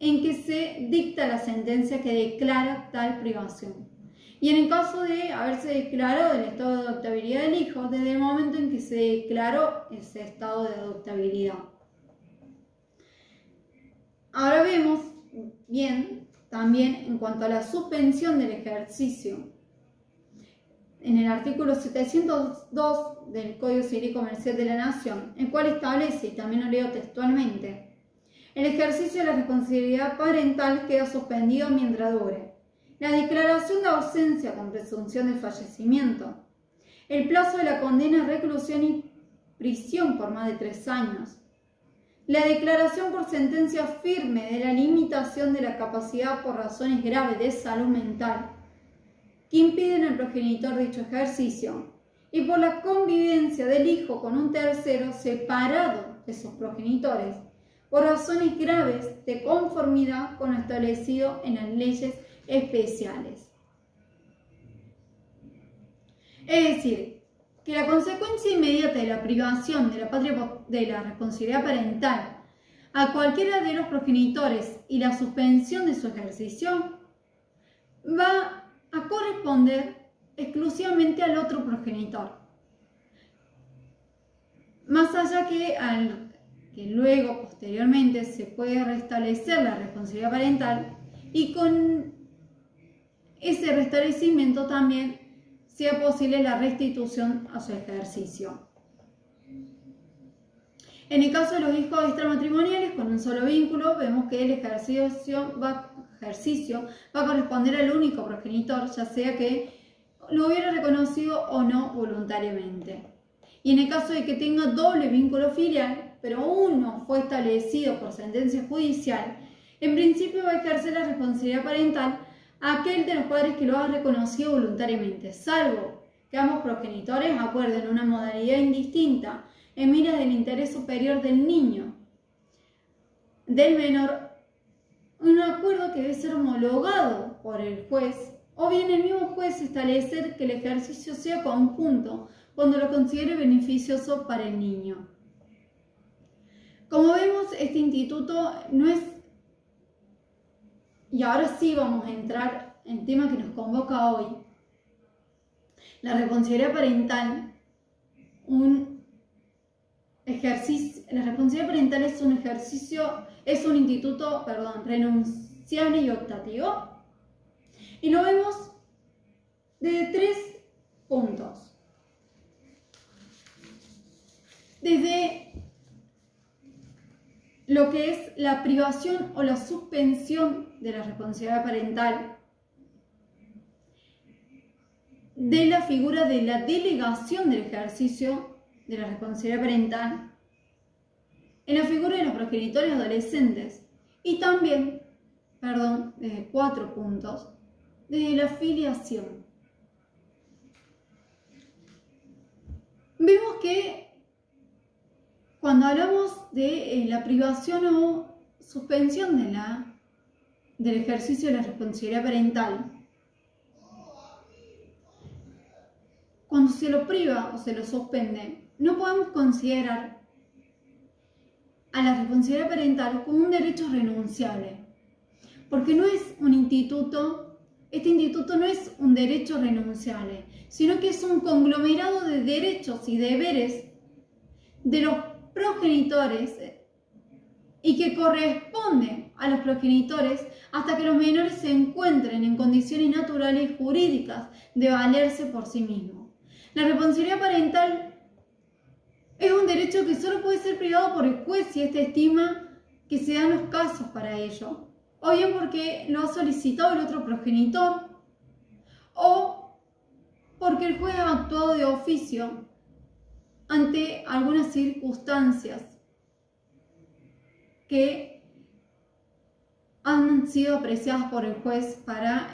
en que se dicta la sentencia que declara tal privación. y en el caso de haberse declarado el estado de adoptabilidad del hijo desde el momento en que se declaró ese estado de adoptabilidad. Ahora vemos bien también en cuanto a la suspensión del ejercicio. En el artículo 702 del Código Civil y Comercial de la Nación, el cual establece, y también lo leo textualmente, el ejercicio de la responsabilidad parental queda suspendido mientras dure la declaración de ausencia con presunción de fallecimiento, el plazo de la condena a reclusión y prisión por más de 3 años, la declaración por sentencia firme de la limitación de la capacidad por razones graves de salud mental que impiden al progenitor dicho ejercicio, y por la convivencia del hijo con un tercero separado de sus progenitores, por razones graves de conformidad con lo establecido en las leyes especiales. Es decir, que la consecuencia inmediata de la privación de la responsabilidad parental a cualquiera de los progenitores y la suspensión de su ejercicio va a corresponder exclusivamente al otro progenitor. Más allá que luego, posteriormente, se puede restablecer la responsabilidad parental y con ese restablecimiento también sea posible la restitución a su ejercicio. En el caso de los hijos extramatrimoniales con un solo vínculo, vemos que el ejercicio va a corresponder al único progenitor, ya sea que lo hubiera reconocido o no voluntariamente. Y en el caso de que tenga doble vínculo filial, pero uno fue establecido por sentencia judicial, en principio va a ejercer la responsabilidad parental a aquel de los padres que lo ha reconocido voluntariamente, salvo que ambos progenitores acuerden una modalidad indistinta en miras del interés superior del niño, del menor, un acuerdo que debe ser homologado por el juez, o bien el mismo juez establecer que el ejercicio sea conjunto cuando lo considere beneficioso para el niño. Como vemos, este instituto no es, y ahora sí vamos a entrar en el tema que nos convoca hoy, la responsabilidad parental. La responsabilidad parental es un instituto, renunciable y optativo, y lo vemos desde 3 puntos. Desde lo que es la privación o la suspensión de la responsabilidad parental, de la figura de la delegación del ejercicio de la responsabilidad parental, en la figura de los progenitores adolescentes y también, desde 4 puntos, desde la filiación. Vemos que cuando hablamos de la privación o suspensión del ejercicio de la responsabilidad parental, cuando se lo priva o se lo suspende, no podemos considerar a la responsabilidad parental como un derecho renunciable, porque no es un instituto, este instituto no es un derecho renunciable, sino que es un conglomerado de derechos y deberes de los progenitores y que corresponde a los progenitores hasta que los menores se encuentren en condiciones naturales y jurídicas de valerse por sí mismos. La responsabilidad parental es un derecho que solo puede ser privado por el juez si éste estima que se dan los casos para ello, o bien porque lo ha solicitado el otro progenitor, o porque el juez ha actuado de oficio ante algunas circunstancias que han sido apreciadas por el juez para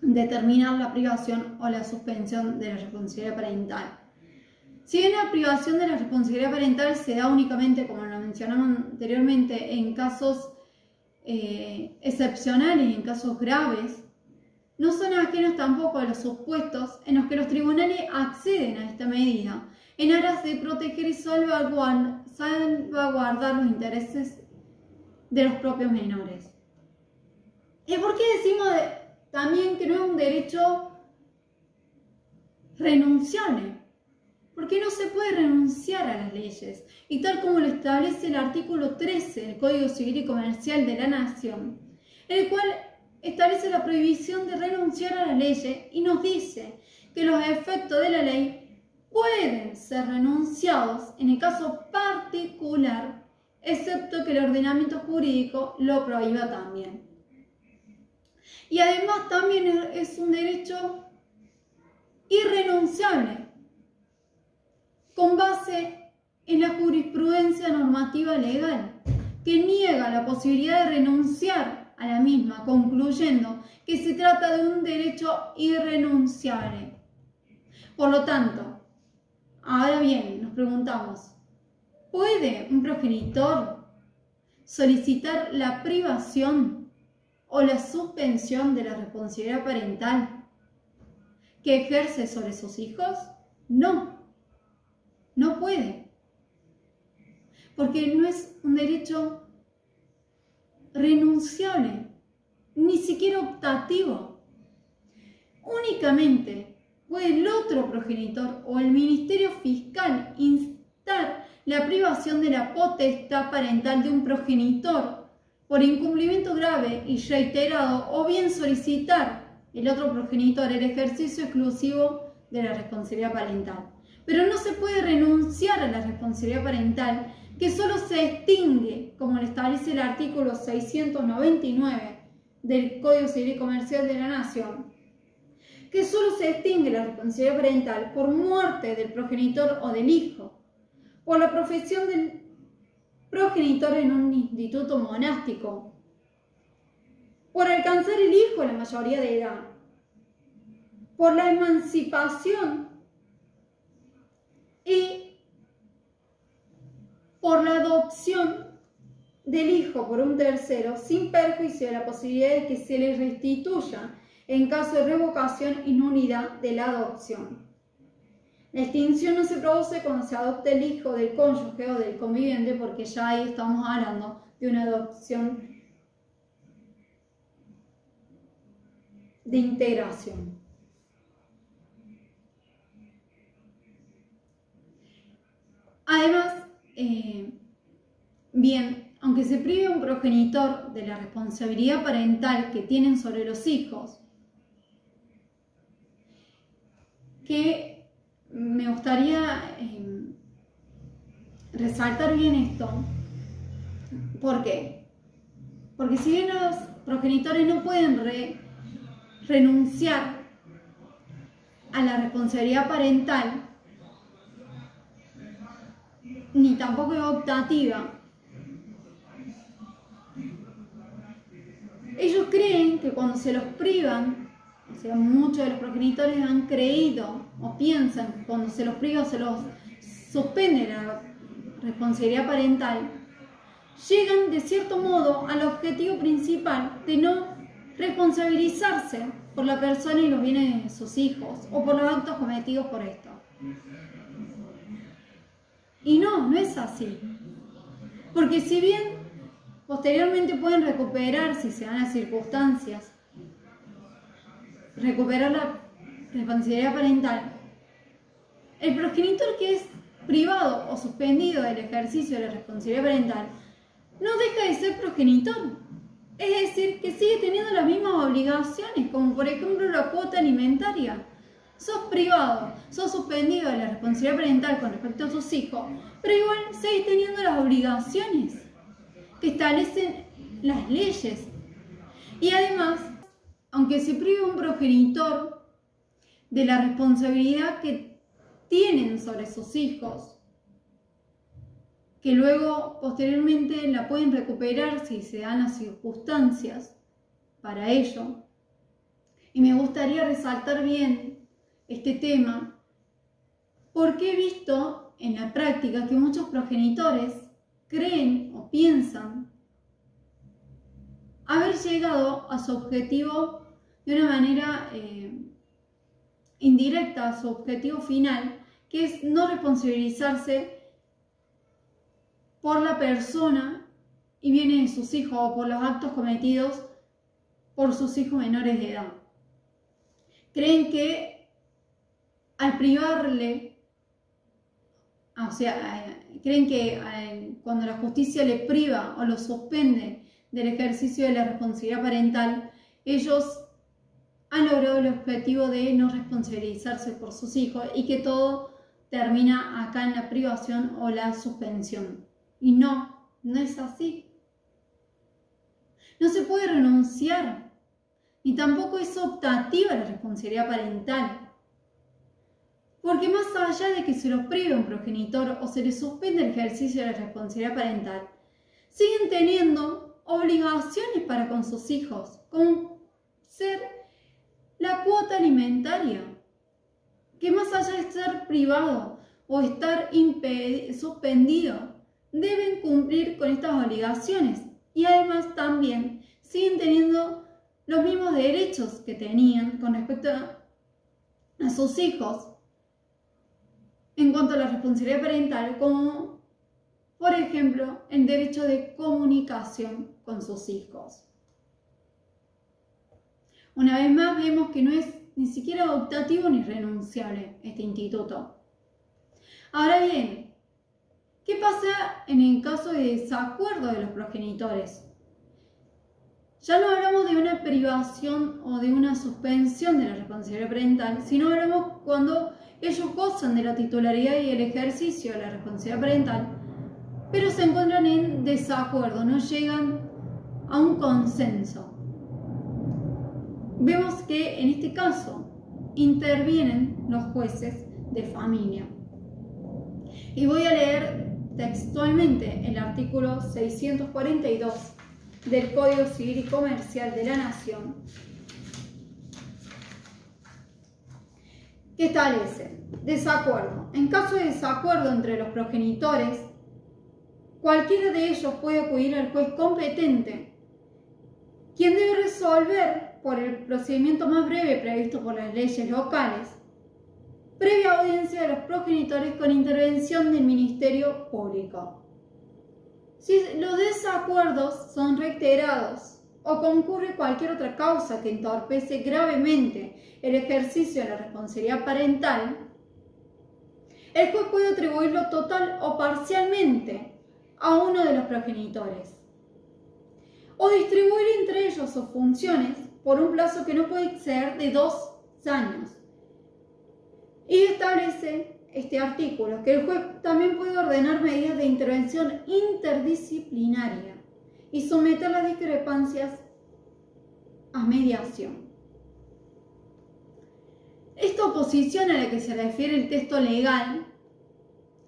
determinar la privación o la suspensión de la responsabilidad parental. Si bien la privación de la responsabilidad parental se da únicamente, como lo mencionamos anteriormente, en casos excepcionales y en casos graves, no son ajenos tampoco a los supuestos en los que los tribunales acceden a esta medida en aras de proteger y salvaguardar los intereses de los propios menores. ¿Y por qué decimos también que no es un derecho renunciable, porque no se puede renunciar a las leyes, y tal como lo establece el artículo 13 del Código Civil y Comercial de la Nación, en el cual establece la prohibición de renunciar a las leyes y nos dice que los efectos de la ley pueden ser renunciados en el caso particular, excepto que el ordenamiento jurídico lo prohíba también. Y además también es un derecho irrenunciable, con base en la jurisprudencia normativa legal, que niega la posibilidad de renunciar a la misma, concluyendo que se trata de un derecho irrenunciable. Por lo tanto, ahora bien, nos preguntamos, ¿puede un progenitor solicitar la privación o la suspensión de la responsabilidad parental que ejerce sobre sus hijos? No, no puede, porque no es un derecho renunciable, ni siquiera optativo. Únicamente puede el otro progenitor o el Ministerio Fiscal instar la privación de la potestad parental de un progenitor por incumplimiento grave y reiterado, o bien solicitar el otro progenitor el ejercicio exclusivo de la responsabilidad parental. Pero no se puede renunciar a la responsabilidad parental, que solo se extingue, como lo establece el artículo 699 del Código Civil y Comercial de la Nación, que solo se extingue la responsabilidad parental por muerte del progenitor o del hijo, por la profesión del progenitor en un instituto monástico, por alcanzar el hijo la mayoría de edad, por la emancipación y por la adopción del hijo por un tercero, sin perjuicio de la posibilidad de que se le restituya en caso de revocación y nulidad de la adopción. La extinción no se produce cuando se adopta el hijo del cónyuge o del conviviente, porque ya ahí estamos hablando de una adopción de integración. Además, bien, aunque se prive a un progenitor de la responsabilidad parental que tienen sobre los hijos, que me gustaría resaltar bien esto. ¿Por qué? Porque si bien los progenitores no pueden renunciar a la responsabilidad parental, ni tampoco es optativa, ellos creen que cuando se los privan, o sea, muchos de los progenitores han creído o piensan que cuando se los priva, se los suspende la responsabilidad parental, llegan de cierto modo al objetivo principal de no responsabilizarse por la persona y los bienes de sus hijos o por los actos cometidos por esto. Y no es así. Porque si bien posteriormente pueden recuperar, si se dan las circunstancias, recuperar la responsabilidad parental, el progenitor que es privado o suspendido del ejercicio de la responsabilidad parental no deja de ser progenitor. Es decir, que sigue teniendo las mismas obligaciones, como por ejemplo la cuota alimentaria. Sos privado, sos suspendido de la responsabilidad parental con respecto a tus hijos, pero igual seguís teniendo las obligaciones que establecen las leyes. Y además, aunque se prive un progenitor de la responsabilidad que tienen sobre sus hijos, que luego posteriormente la pueden recuperar si se dan las circunstancias para ello. Y me gustaría resaltar bien este tema porque he visto en la práctica que muchos progenitores creen o piensan haber llegado a su objetivo de una manera indirecta, a su objetivo final, que es no responsabilizarse por la persona y bienes de sus hijos o por los actos cometidos por sus hijos menores de edad. creen que al privarle, creen que cuando la justicia le priva o lo suspende del ejercicio de la responsabilidad parental, ellos han logrado el objetivo de no responsabilizarse por sus hijos y que todo termina acá en la privación o la suspensión. Y no es así. No se puede renunciar, ni tampoco es optativa la responsabilidad parental. Porque más allá de que se los prive un progenitor o se les suspende el ejercicio de la responsabilidad parental, siguen teniendo obligaciones para con sus hijos, como ser la cuota alimentaria, que más allá de estar privado o estar suspendido, deben cumplir con estas obligaciones y además también siguen teniendo los mismos derechos que tenían con respecto a sus hijos en cuanto a la responsabilidad parental, como por ejemplo el derecho de comunicación con sus hijos. Una vez más vemos que no es ni siquiera optativo ni renunciable este instituto. Ahora bien, ¿qué pasa en el caso de desacuerdo de los progenitores? Ya no hablamos de una privación o de una suspensión de la responsabilidad parental, sino hablamos cuando ellos gozan de la titularidad y el ejercicio de la responsabilidad parental, pero se encuentran en desacuerdo, no llegan a un consenso. Vemos que en este caso intervienen los jueces de familia. Y voy a leer textualmente el artículo 642 del Código Civil y Comercial de la Nación, que establece: desacuerdo. En caso de desacuerdo entre los progenitores, cualquiera de ellos puede acudir al juez competente, quien debe resolver por el procedimiento más breve previsto por las leyes locales, previa audiencia de los progenitores con intervención del Ministerio Público. Si los desacuerdos son reiterados o concurre cualquier otra causa que entorpece gravemente el ejercicio de la responsabilidad parental, el juez puede atribuirlo total o parcialmente a uno de los progenitores o distribuir entre ellos sus funciones por un plazo que no puede exceder de 2 años. Y establece este artículo que el juez también puede ordenar medidas de intervención interdisciplinaria y someter las discrepancias a mediación. Esta oposición a la que se refiere el texto legal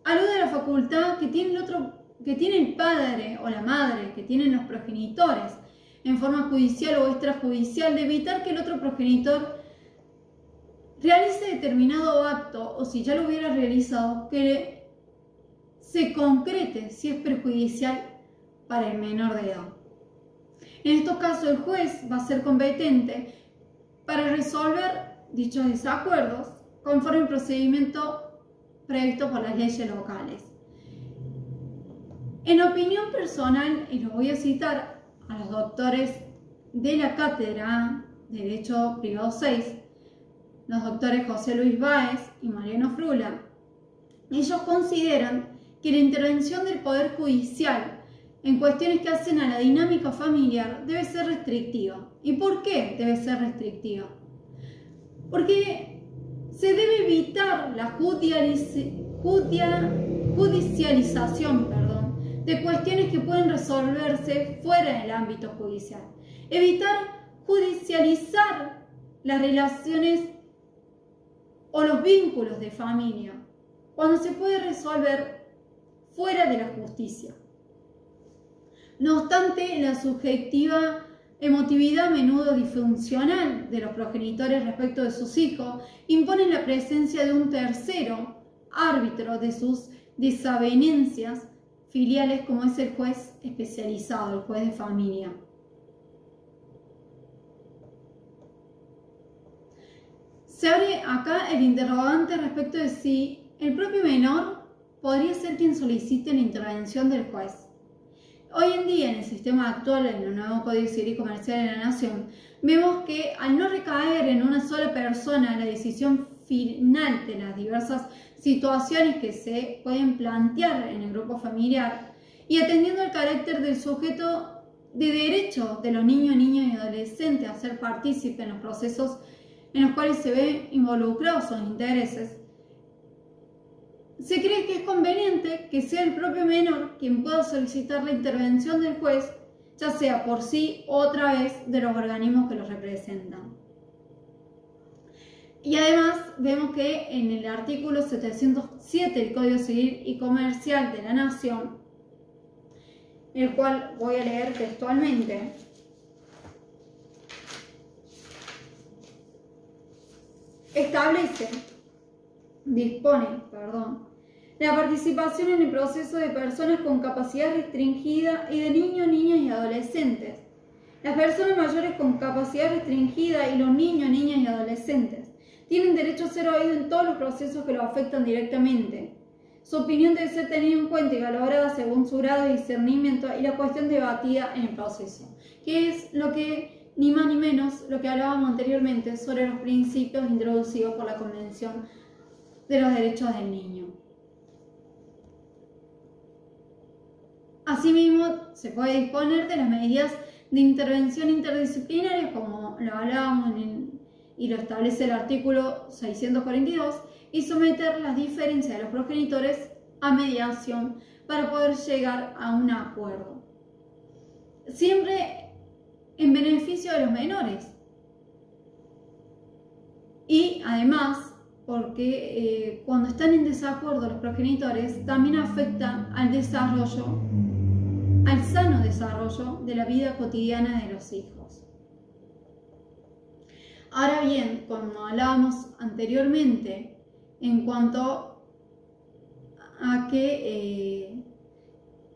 alude a la facultad que tiene el padre o la madre, que tienen los progenitores, en forma judicial o extrajudicial, de evitar que el otro progenitor realice determinado acto, o si ya lo hubiera realizado, que se concrete si es perjudicial para el menor de edad. En estos casos el juez va a ser competente para resolver dichos desacuerdos conforme al procedimiento previsto por las leyes locales. En opinión personal, y lo voy a citar a los doctores de la Cátedra de Derecho Privado 6, los doctores José Luis Báez y Mariano Frula, ellos consideran que la intervención del Poder Judicial en cuestiones que hacen a la dinámica familiar debe ser restrictiva. ¿Y por qué debe ser restrictiva? Porque se debe evitar la judicialización de cuestiones que pueden resolverse fuera del ámbito judicial. Evitar judicializar las relaciones o los vínculos de familia cuando se puede resolver fuera de la justicia. No obstante, la subjetiva emotividad a menudo disfuncional de los progenitores respecto de sus hijos impone la presencia de un tercero árbitro de sus desavenencias filiales, como es el juez especializado, el juez de familia. Se abre acá el interrogante respecto de si el propio menor podría ser quien solicite la intervención del juez. Hoy en día, en el sistema actual, en el nuevo Código Civil y Comercial de la Nación, vemos que al no recaer en una sola persona la decisión final de las diversas situaciones que se pueden plantear en el grupo familiar y atendiendo al carácter del sujeto de derecho de los niños, niñas y adolescentes a ser partícipes en los procesos en los cuales se ven involucrados sus intereses, se cree que es conveniente que sea el propio menor quien pueda solicitar la intervención del juez, ya sea por sí o a través de los organismos que los representan. Y además vemos que en el artículo 707 del Código Civil y Comercial de la Nación, el cual voy a leer textualmente, dispone, la participación en el proceso de personas con capacidad restringida y de niños, niñas y adolescentes. Las personas mayores con capacidad restringida y los niños, niñas y adolescentes tienen derecho a ser oídos en todos los procesos que los afectan directamente. Su opinión debe ser tenida en cuenta y valorada según su grado de discernimiento y la cuestión debatida en el proceso, que es lo que, ni más ni menos, lo que hablábamos anteriormente sobre los principios introducidos por la Convención de los Derechos del Niño. Asimismo, se puede disponer de las medidas de intervención interdisciplinarias, como lo hablábamos y lo establece el artículo 642, y someter las diferencias de los progenitores a mediación para poder llegar a un acuerdo. Siempre en beneficio de los menores. Y además, porque cuando están en desacuerdo los progenitores, también afecta al desarrollo, al sano desarrollo de la vida cotidiana de los hijos. Ahora bien, como hablábamos anteriormente, en cuanto a que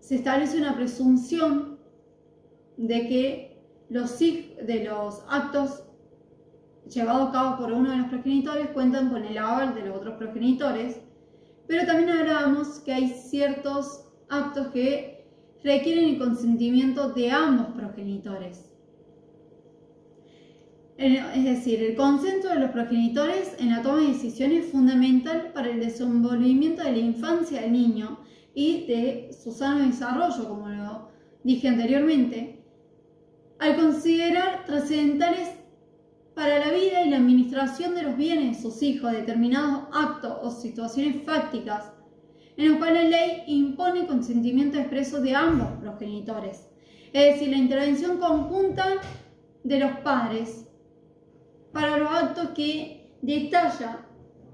se establece una presunción de que los actos llevados a cabo por uno de los progenitores cuentan con el aval de los otros progenitores, pero también hablábamos que hay ciertos actos que requieren el consentimiento de ambos progenitores. Es decir, el consenso de los progenitores en la toma de decisiones es fundamental para el desenvolvimiento de la infancia del niño y de su sano desarrollo, como lo dije anteriormente, al considerar trascendentales para la vida y la administración de los bienes de sus hijos determinados actos o situaciones fácticas en los cuales la ley impone consentimiento expreso de ambos progenitores, es decir, la intervención conjunta de los padres para los actos que detalla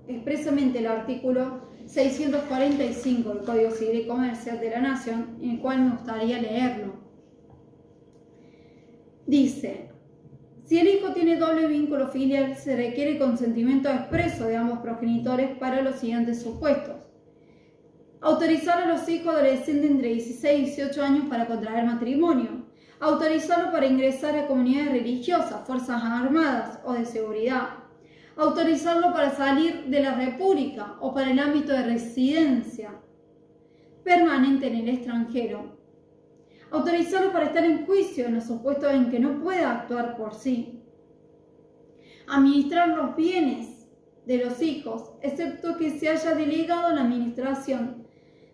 expresamente el artículo 645 del Código Civil y Comercial de la Nación, en el cual me gustaría leerlo. Dice: si el hijo tiene doble vínculo filial, se requiere consentimiento expreso de ambos progenitores para los siguientes supuestos: autorizar a los hijos adolescentes entre 16 y 18 años para contraer matrimonio, autorizarlo para ingresar a comunidades religiosas, fuerzas armadas o de seguridad, autorizarlo para salir de la república o para el ámbito de residencia permanente en el extranjero, autorizarlo para estar en juicio en los supuestos en que no pueda actuar por sí, administrar los bienes de los hijos, excepto que se haya delegado la administración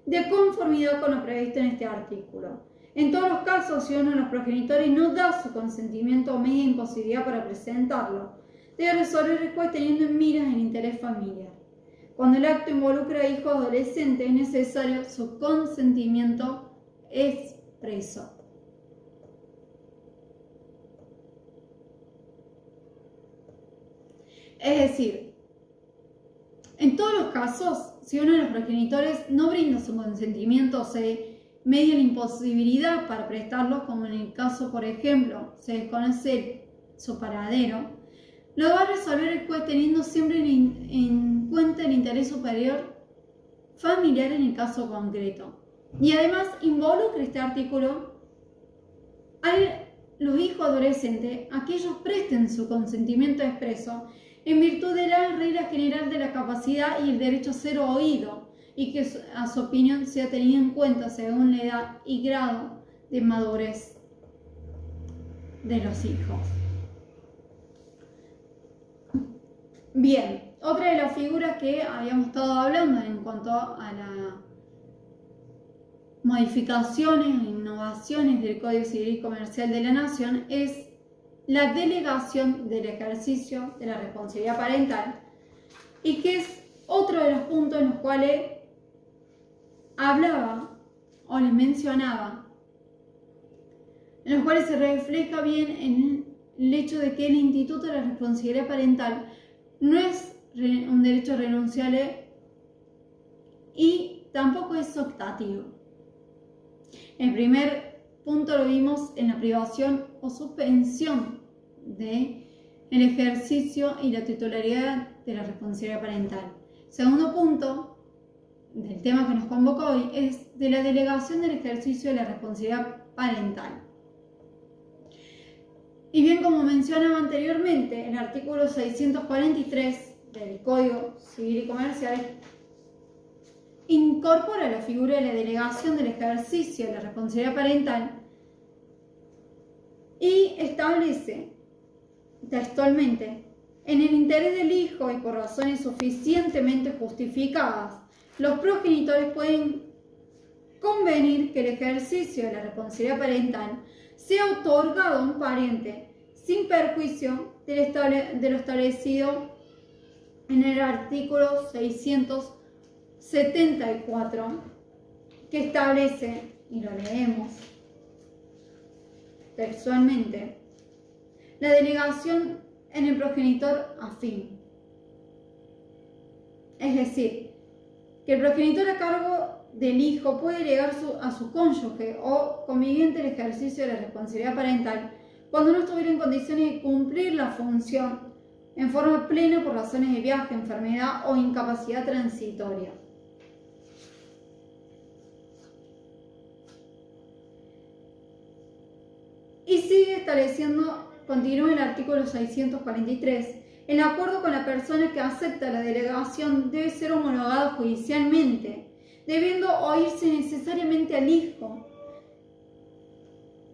de conformidad con lo previsto en este artículo. En todos los casos, si uno de los progenitores no da su consentimiento o media imposibilidad para presentarlo, debe resolver el juez teniendo en miras el interés familiar. Cuando el acto involucra a hijos adolescentes, es necesario su consentimiento expreso. Es decir, en todos los casos, si uno de los progenitores no brinda su consentimiento o se media la imposibilidad para prestarlo, como en el caso, por ejemplo, se desconoce su paradero, lo va a resolver el juez teniendo siempre en cuenta el interés superior familiar en el caso concreto. Y además involucra este artículo a los hijos adolescentes a que ellos presten su consentimiento expreso en virtud de la regla general de la capacidad y el derecho a ser oído, y que a su opinión sea tenida en cuenta según la edad y grado de madurez de los hijos. Bien, otra de las figuras que habíamos estado hablando en cuanto a las modificaciones e innovaciones del Código Civil y Comercial de la Nación es la delegación del ejercicio de la responsabilidad parental, y que es otro de los puntos en los cuales hablaba o les mencionaba, en los cuales se refleja bien en el hecho de que el Instituto de la Responsabilidad Parental no es un derecho renunciable y tampoco es optativo. El primer punto lo vimos en la privación o suspensión del ejercicio y la titularidad de la responsabilidad parental. Segundo punto del tema que nos convocó hoy es de la delegación del ejercicio de la responsabilidad parental. Y bien, como mencionaba anteriormente, el artículo 643 del Código Civil y Comercial incorpora la figura de la delegación del ejercicio de la responsabilidad parental y establece textualmente: en el interés del hijo y por razones suficientemente justificadas, los progenitores pueden convenir que el ejercicio de la responsabilidad parental sea otorgado a un pariente sin perjuicio de lo establecido en el artículo 674, que establece, y lo leemos textualmente, la delegación en el progenitor afín. Es decir, que el progenitor a cargo del hijo puede delegar a su cónyuge o conviviente el ejercicio de la responsabilidad parental cuando no estuviera en condiciones de cumplir la función en forma plena por razones de viaje, enfermedad o incapacidad transitoria. Y sigue estableciendo, continúa el artículo 643, el acuerdo con la persona que acepta la delegación debe ser homologado judicialmente, debiendo oírse necesariamente al hijo.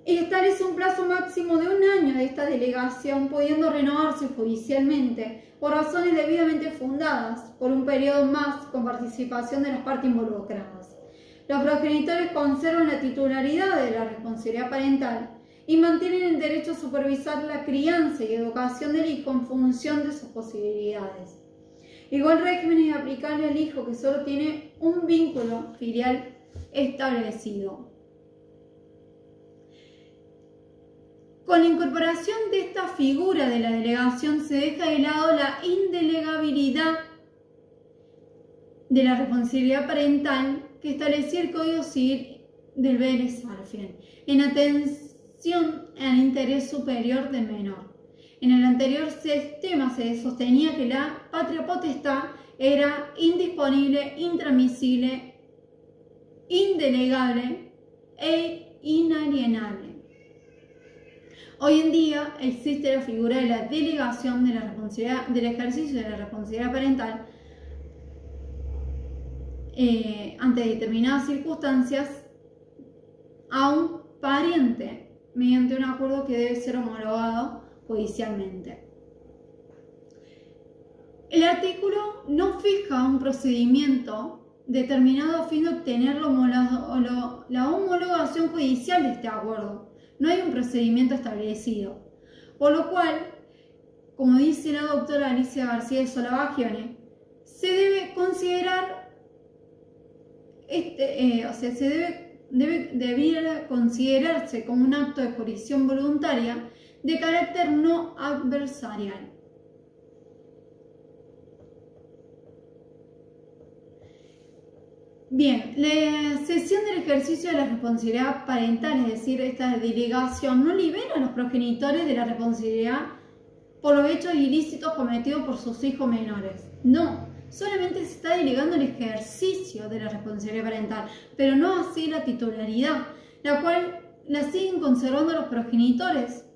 Y establece un plazo máximo de 1 año de esta delegación, pudiendo renovarse judicialmente por razones debidamente fundadas, por un periodo más con participación de las partes involucradas. Los progenitores conservan la titularidad de la responsabilidad parental y mantienen el derecho a supervisar la crianza y educación del hijo en función de sus posibilidades. Igual régimen es aplicable al hijo que solo tiene un vínculo filial establecido. Con la incorporación de esta figura de la delegación se deja de lado la indelegabilidad de la responsabilidad parental que establecía el Código Civil del BL-Sarfien en atención al interés superior del menor. En el anterior sistema se sostenía que la patria potestad era indisponible, intransmisible, indelegable e inalienable. Hoy en día existe la figura de la delegación de la responsabilidad, del ejercicio de la responsabilidad parental ante determinadas circunstancias a un pariente mediante un acuerdo que debe ser homologado judicialmente. El artículo no fija un procedimiento determinado a fin de obtener la homologación judicial de este acuerdo. No hay un procedimiento establecido, por lo cual, como dice la doctora Alicia García de Solavagione, se debe considerar, debiera considerarse como un acto de jurisdicción voluntaria de carácter no adversarial. Bien, la cesión del ejercicio de la responsabilidad parental, es decir, esta delegación, no libera a los progenitores de la responsabilidad por los hechos ilícitos cometidos por sus hijos menores. No, solamente se está delegando el ejercicio de la responsabilidad parental, pero no así la titularidad, la cual la siguen conservando los progenitores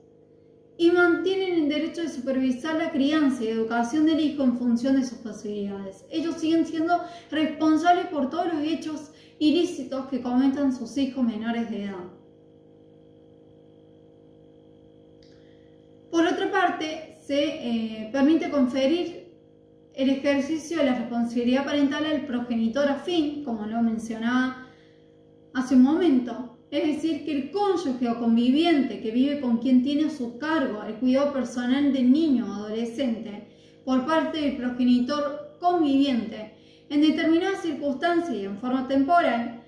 y mantienen el derecho de supervisar la crianza y educación del hijo en función de sus posibilidades. Ellos siguen siendo responsables por todos los hechos ilícitos que cometan sus hijos menores de edad. parte, se permite conferir el ejercicio de la responsabilidad parental al progenitor afín, como lo mencionaba hace un momento. Es decir, que el cónyuge o conviviente que vive con quien tiene a su cargo el cuidado personal del niño o adolescente por parte del progenitor conviviente en determinadas circunstancias y en forma temporal,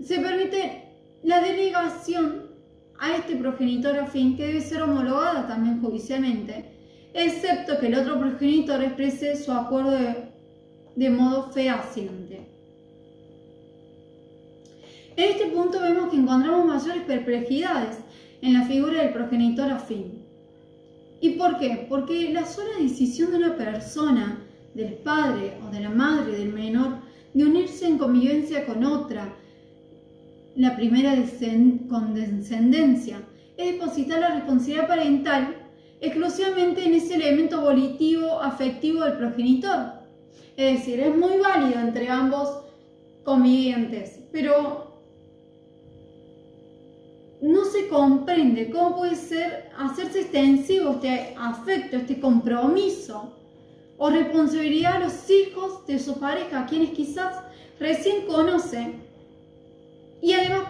se permite la delegación a este progenitor afín, que debe ser homologada también judicialmente, excepto que el otro progenitor exprese su acuerdo de modo fehaciente. En este punto vemos que encontramos mayores perplejidades en la figura del progenitor afín. ¿Y por qué? Porque la sola decisión de una persona, del padre o de la madre del menor, de unirse en convivencia con otra, la primera con descendencia, es depositar la responsabilidad parental exclusivamente en ese elemento volitivo afectivo del progenitor. Es decir, es muy válido entre ambos convivientes, pero no se comprende cómo puede hacerse extensivo este afecto, este compromiso o responsabilidad a los hijos de su pareja, a quienes quizás recién conocen, y además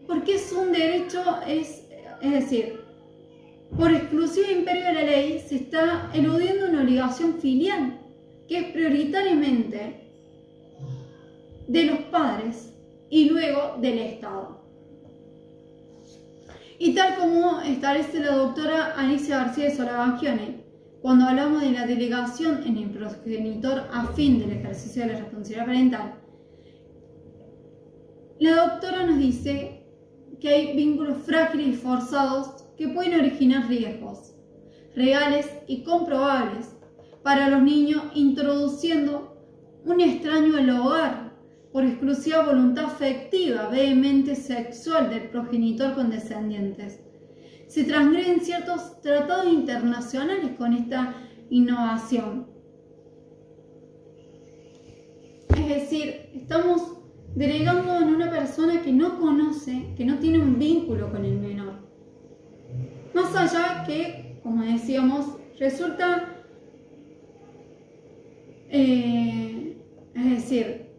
porque es un derecho, es decir, por exclusivo imperio de la ley se está eludiendo una obligación filial que es prioritariamente de los padres y luego del Estado. Y tal como establece la doctora Alicia García de Solavagione, cuando hablamos de la delegación en el progenitor afín del ejercicio de la responsabilidad parental, la doctora nos dice que hay vínculos frágiles y forzados que pueden originar riesgos reales y comprobables para los niños, introduciendo un extraño al hogar por exclusiva voluntad afectiva, vehemente sexual del progenitor con descendientes. Se transgreden ciertos tratados internacionales con esta innovación. Es decir, estamos delegando en una persona que no conoce, que no tiene un vínculo con el menor. Más allá que, como decíamos, resulta, es decir,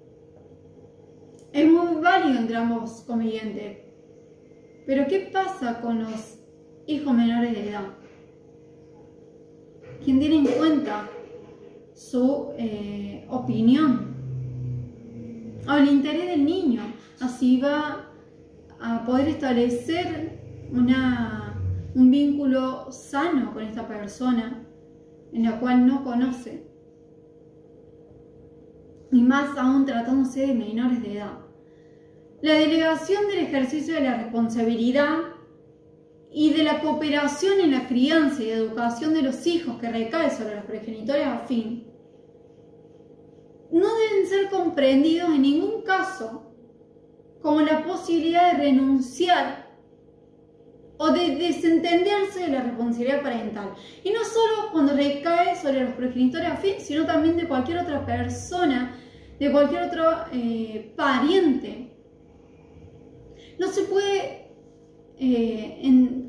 es muy válido entre ambos convivientes. Pero ¿qué pasa con los hijos menores de edad? ¿Quién tiene en cuenta su opinión o el interés del niño? Así va a poder establecer un vínculo sano con esta persona en la cual no conoce, y más aún tratándose de menores de edad. La delegación del ejercicio de la responsabilidad y de la cooperación en la crianza y educación de los hijos que recae sobre los progenitores afín no deben ser comprendidos en ningún caso como la posibilidad de renunciar o de desentenderse de la responsabilidad parental. Y no solo cuando recae sobre los progenitores afín, sino también de cualquier otra persona, de cualquier otro pariente. No se puede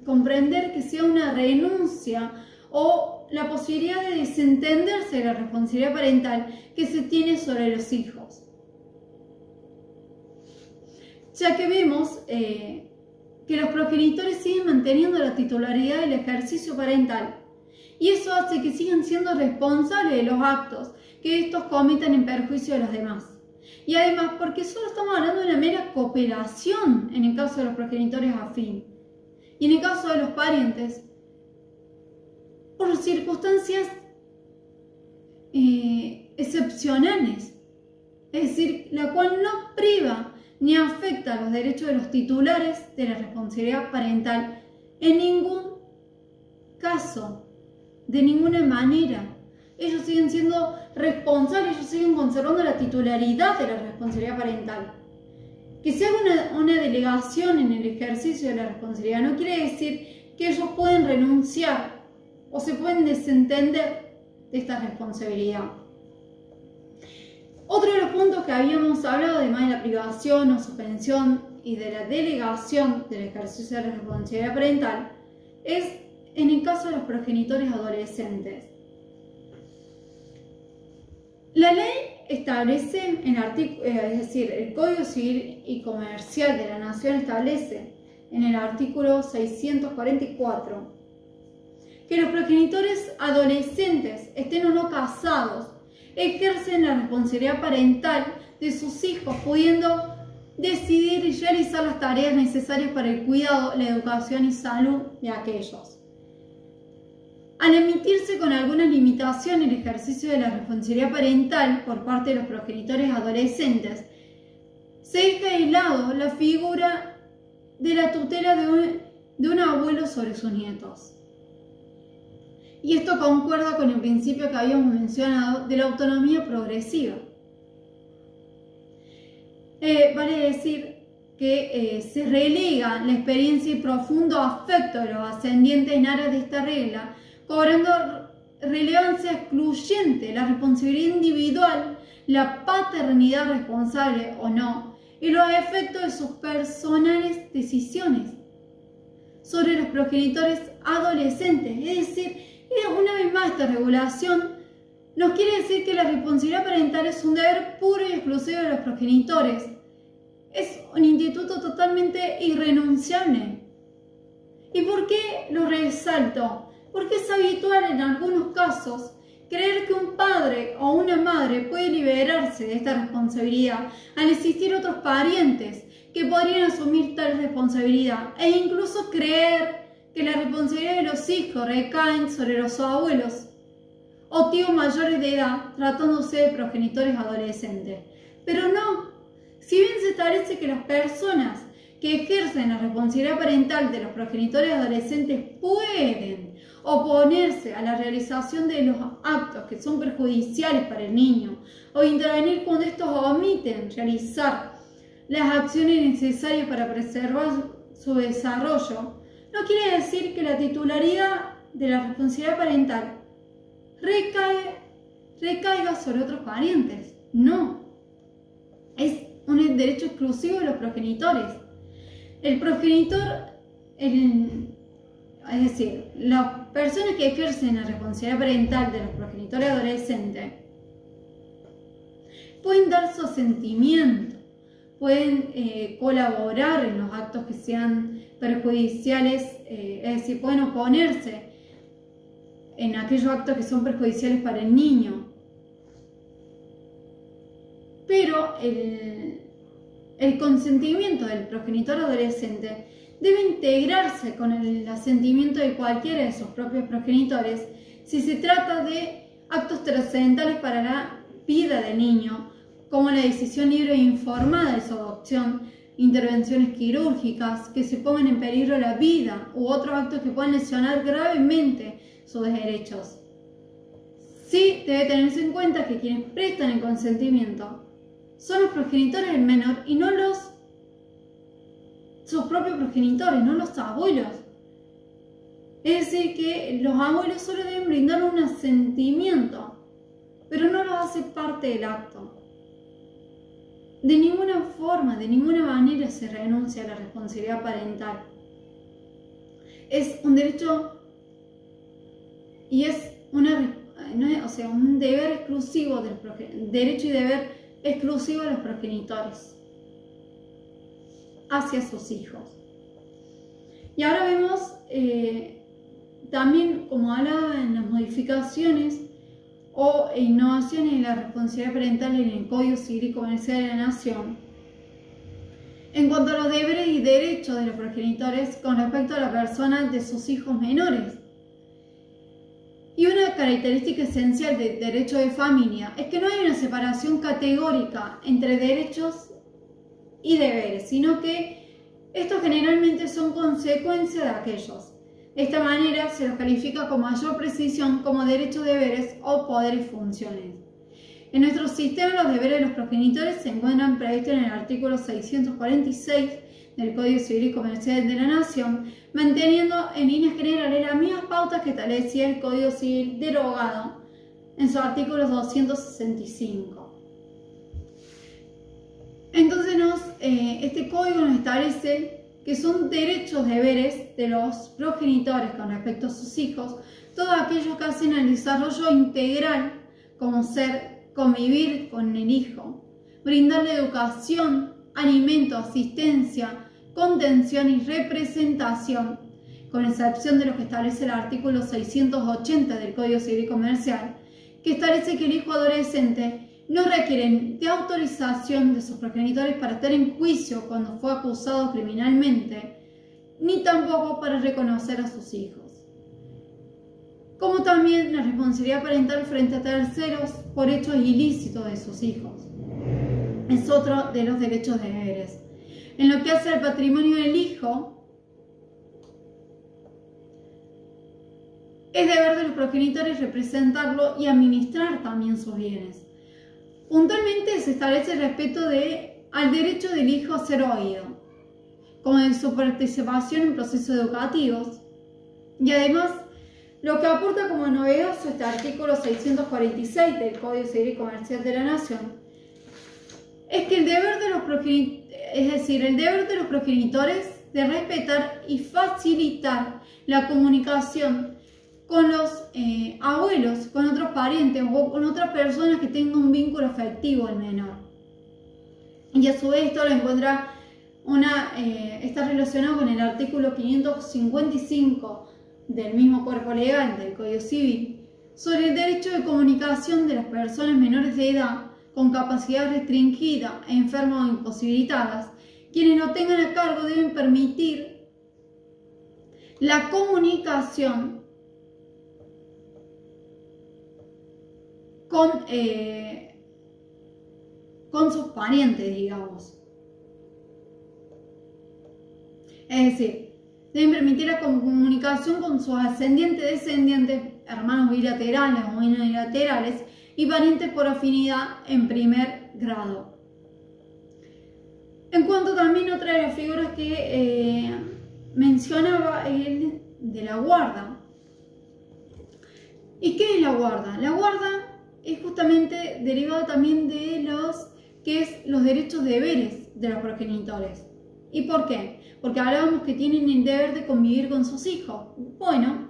comprender que sea una renuncia o la posibilidad de desentenderse de la responsabilidad parental que se tiene sobre los hijos. Ya que vemos que los progenitores siguen manteniendo la titularidad del ejercicio parental, y eso hace que sigan siendo responsables de los actos que estos cometen en perjuicio de los demás. Y además porque solo estamos hablando de una mera cooperación en el caso de los progenitores afín, y en el caso de los parientes, por circunstancias excepcionales, es decir, la cual no priva ni afecta los derechos de los titulares de la responsabilidad parental en ningún caso, de ninguna manera. Ellos siguen siendo responsables, ellos siguen conservando la titularidad de la responsabilidad parental. Que se haga una delegación en el ejercicio de la responsabilidad no quiere decir que ellos pueden renunciar o se pueden desentender de esta responsabilidad. Otro de los puntos que habíamos hablado, además de la privación o suspensión y de la delegación del ejercicio de la responsabilidad parental, es en el caso de los progenitores adolescentes. La ley establece, es decir, el Código Civil y Comercial de la Nación establece en el artículo 644 que los progenitores adolescentes, estén o no casados, ejercen la responsabilidad parental de sus hijos, pudiendo decidir y realizar las tareas necesarias para el cuidado, la educación y salud de aquellos. Al emitirse con algunas limitaciones el ejercicio de la responsabilidad parental por parte de los progenitores adolescentes, se deja de lado la figura de la tutela de un abuelo sobre sus nietos. Y esto concuerda con el principio que habíamos mencionado de la autonomía progresiva. Vale decir que se relega la experiencia y profundo afecto de los ascendientes en aras de esta regla, cobrando relevancia excluyente la responsabilidad individual, la paternidad responsable o no, y los efectos de sus personales decisiones sobre los progenitores adolescentes. Es decir, una vez más esta regulación nos quiere decir que la responsabilidad parental es un deber puro y exclusivo de los progenitores. Es un instituto totalmente irrenunciable. ¿Y por qué lo resalto? Porque es habitual en algunos casos creer que un padre o una madre puede liberarse de esta responsabilidad al existir otros parientes que podrían asumir tal responsabilidad, e incluso creer que la responsabilidad de los hijos recaen sobre los abuelos o tíos mayores de edad, tratándose de progenitores adolescentes. Pero no, si bien se establece que las personas que ejercen la responsabilidad parental de los progenitores adolescentes pueden oponerse a la realización de los actos que son perjudiciales para el niño o intervenir cuando estos omiten realizar las acciones necesarias para preservar su desarrollo, no quiere decir que la titularidad de la responsabilidad parental recaiga sobre otros parientes. No, es un derecho exclusivo de los progenitores. El progenitor, es decir, las personas que ejercen la responsabilidad parental de los progenitores adolescentes pueden dar su asentimiento, pueden colaborar en los actos que sean perjudiciales, es decir, pueden oponerse en aquellos actos que son perjudiciales para el niño. Pero el consentimiento del progenitor adolescente debe integrarse con el asentimiento de cualquiera de sus propios progenitores si se trata de actos trascendentales para la vida del niño, como la decisión libre e informada de su adopción, intervenciones quirúrgicas que se pongan en peligro la vida u otros actos que puedan lesionar gravemente sus derechos. Sí debe tenerse en cuenta que quienes prestan el consentimiento son los progenitores del menor y no sus propios progenitores, no los abuelos. Es decir, que los abuelos solo deben brindar un asentimiento, pero no los hace parte del acto. De ninguna forma, de ninguna manera se renuncia a la responsabilidad parental. Es un derecho y es un deber exclusivo derecho y deber exclusivo de los progenitores hacia sus hijos. Y ahora vemos también, como hablaba en las modificaciones o innovaciones en la responsabilidad parental en el Código Civil y Comercial de la Nación, en cuanto a los deberes y derechos de los progenitores con respecto a la persona de sus hijos menores. Y una característica esencial del derecho de familia es que no hay una separación categórica entre derechos y deberes, sino que estos generalmente son consecuencia de aquellos. De esta manera se los califica con mayor precisión como derechos, deberes o poderes, funciones. En nuestro sistema los deberes de los progenitores se encuentran previstos en el artículo 646 del Código Civil y Comercial de la Nación, manteniendo en líneas generales las mismas pautas que establecía el Código Civil derogado en su artículo 265. Entonces este código nos establece que son derechos deberes de los progenitores con respecto a sus hijos, todos aquellos que hacen el desarrollo integral como ser, convivir con el hijo, brindarle educación, alimento, asistencia, contención y representación, con excepción de lo que establece el artículo 680 del Código Civil Comercial, que establece que el hijo adolescente no requiere de autorización de sus progenitores para estar en juicio cuando fue acusado criminalmente, ni tampoco para reconocer a sus hijos, como también la responsabilidad parental frente a terceros por hechos ilícitos de sus hijos. Es otro de los derechos de deberes. En lo que hace al patrimonio del hijo, es deber de los progenitores representarlo y administrar también sus bienes. Puntualmente se establece el respeto al derecho del hijo a ser oído, como de su participación en procesos educativos, y además lo que aporta como novedoso este artículo 646 del Código Civil Comercial de la Nación es que el deber de los progenitores de respetar y facilitar la comunicación con los abuelos, con otros parientes o con otras personas que tengan un vínculo afectivo al menor. Y a su vez esto lo encuentra está relacionado con el artículo 555 del mismo cuerpo legal del Código Civil sobre el derecho de comunicación de las personas menores de edad con capacidad restringida, enfermas o imposibilitadas, quienes no tengan a cargo deben permitir la comunicación con sus parientes, digamos. Es decir, deben permitir la comunicación con sus ascendientes, descendientes, hermanos bilaterales o unilaterales y parientes por afinidad en primer grado. En cuanto también otra de las figuras que mencionaba, el de la guarda. ¿Y qué es la guarda? La guarda es justamente derivado también de los derechos deberes de los progenitores. ¿Y por qué? Porque hablábamos que tienen el deber de convivir con sus hijos. Bueno,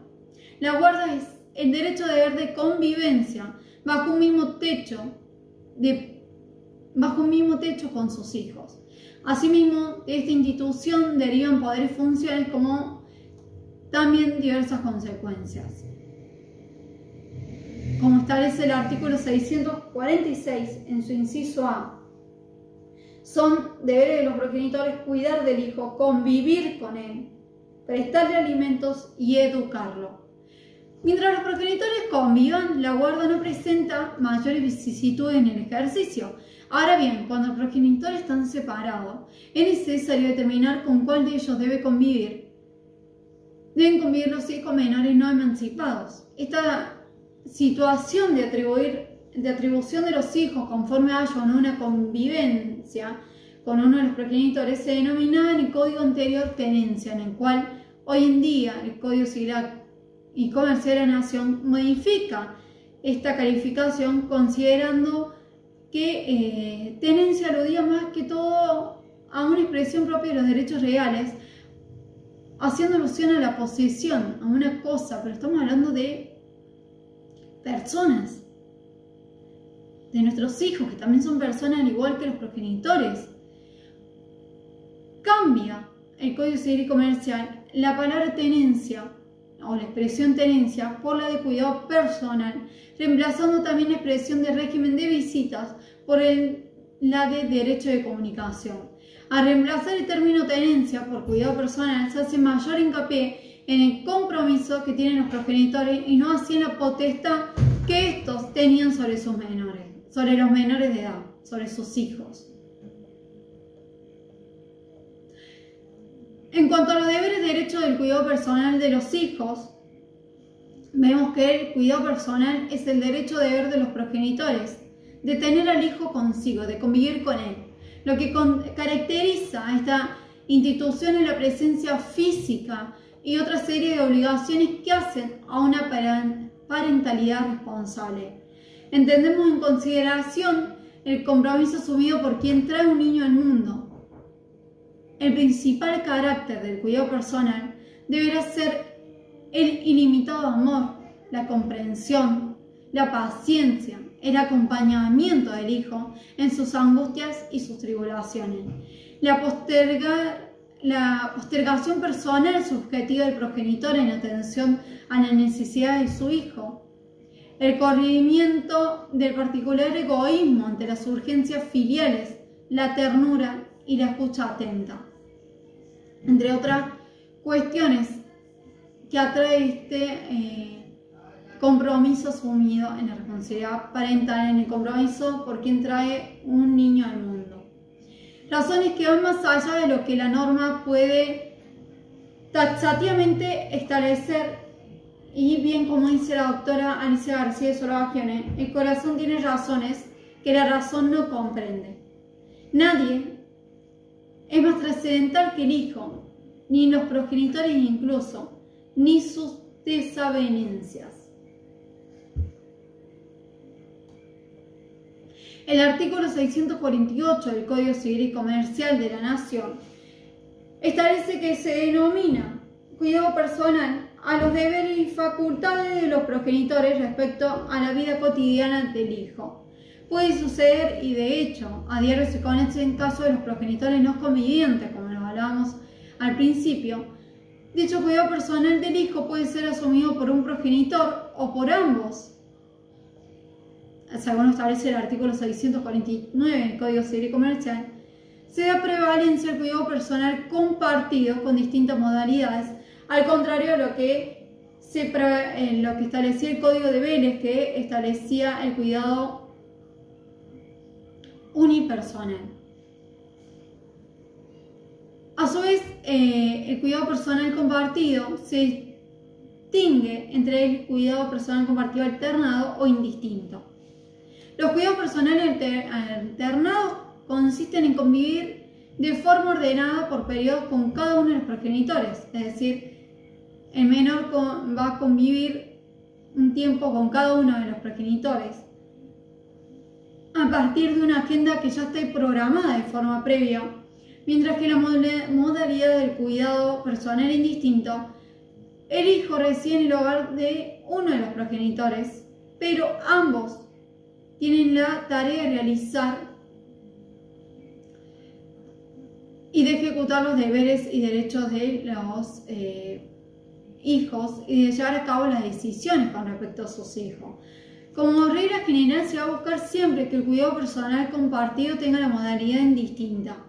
la guarda es el derecho deber de convivencia bajo un mismo techo con sus hijos. Asimismo, de esta institución derivan poderes funcionales como también diversas consecuencias. Como establece el artículo 646 en su inciso A, son deberes de los progenitores cuidar del hijo, convivir con él, prestarle alimentos y educarlo. Mientras los progenitores convivan, la guarda no presenta mayores vicisitudes en el ejercicio. Ahora bien, cuando los progenitores están separados, es necesario determinar con cuál de ellos debe convivir. Deben convivir los hijos menores no emancipados. Esta situación de atribución de los hijos conforme haya una convivencia con uno de los progenitores se denominaba en el código anterior tenencia, en el cual hoy en día el Código Civil y Comercial de la Nación modifica esta calificación considerando que tenencia aludía más que todo a una expresión propia de los derechos reales, haciendo alusión a la posesión, a una cosa, pero estamos hablando de personas, de nuestros hijos, que también son personas al igual que los progenitores. Cambia el Código Civil y Comercial la palabra tenencia o la expresión tenencia por la de cuidado personal, reemplazando también la expresión de régimen de visitas por la de derecho de comunicación. Al reemplazar el término tenencia por cuidado personal se hace mayor hincapié en el compromiso que tienen los progenitores y no así en la potestad que estos tenían sobre sus menores, sobre los menores de edad, sobre sus hijos. En cuanto a los deberes de derecho del cuidado personal de los hijos, vemos que el cuidado personal es el derecho deber de los progenitores, de tener al hijo consigo, de convivir con él. Lo que caracteriza a esta institución es la presencia física y otra serie de obligaciones que hacen a una parentalidad responsable. Entendemos en consideración el compromiso asumido por quien trae un niño al mundo, el principal carácter del cuidado personal deberá ser el ilimitado amor, la comprensión, la paciencia, el acompañamiento del hijo en sus angustias y sus tribulaciones, la postergación personal subjetiva del progenitor en atención a las necesidades de su hijo, el corrimiento del particular egoísmo ante las urgencias filiales, la ternura y la escucha atenta, entre otras cuestiones que atrae este compromiso asumido en la responsabilidad parental, en el compromiso por quien trae un niño al mundo. Razones que van más allá de lo que la norma puede taxativamente establecer, y bien como dice la doctora Alicia García de Solobagione, el corazón tiene razones que la razón no comprende. Nadie es más trascendental que el hijo, ni los progenitores incluso, ni sus desavenencias. El artículo 648 del Código Civil y Comercial de la Nación establece que se denomina cuidado personal a los deberes y facultades de los progenitores respecto a la vida cotidiana del hijo. Puede suceder, y de hecho a diario se conoce en caso de los progenitores no convivientes, como lo hablábamos al principio. Dicho cuidado personal del hijo puede ser asumido por un progenitor o por ambos, según establece el artículo 649 del Código Civil y Comercial. Se da prevalencia al cuidado personal compartido con distintas modalidades, al contrario de lo que establecía el Código de Vélez, que establecía el cuidado unipersonal. A su vez, el cuidado personal compartido se distingue entre el cuidado personal compartido alternado o indistinto. Los cuidados personales alternados consisten en convivir de forma ordenada por periodos con cada uno de los progenitores, es decir, el menor va a convivir un tiempo con cada uno de los progenitores a partir de una agenda que ya está programada de forma previa, mientras que la modalidad del cuidado personal indistinto, el hijo reside en el hogar de uno de los progenitores, pero ambos tienen la tarea de realizar y de ejecutar los deberes y derechos de los hijos y de llevar a cabo las decisiones con respecto a sus hijos. Como regla general se va a buscar siempre que el cuidado personal compartido tenga la modalidad indistinta,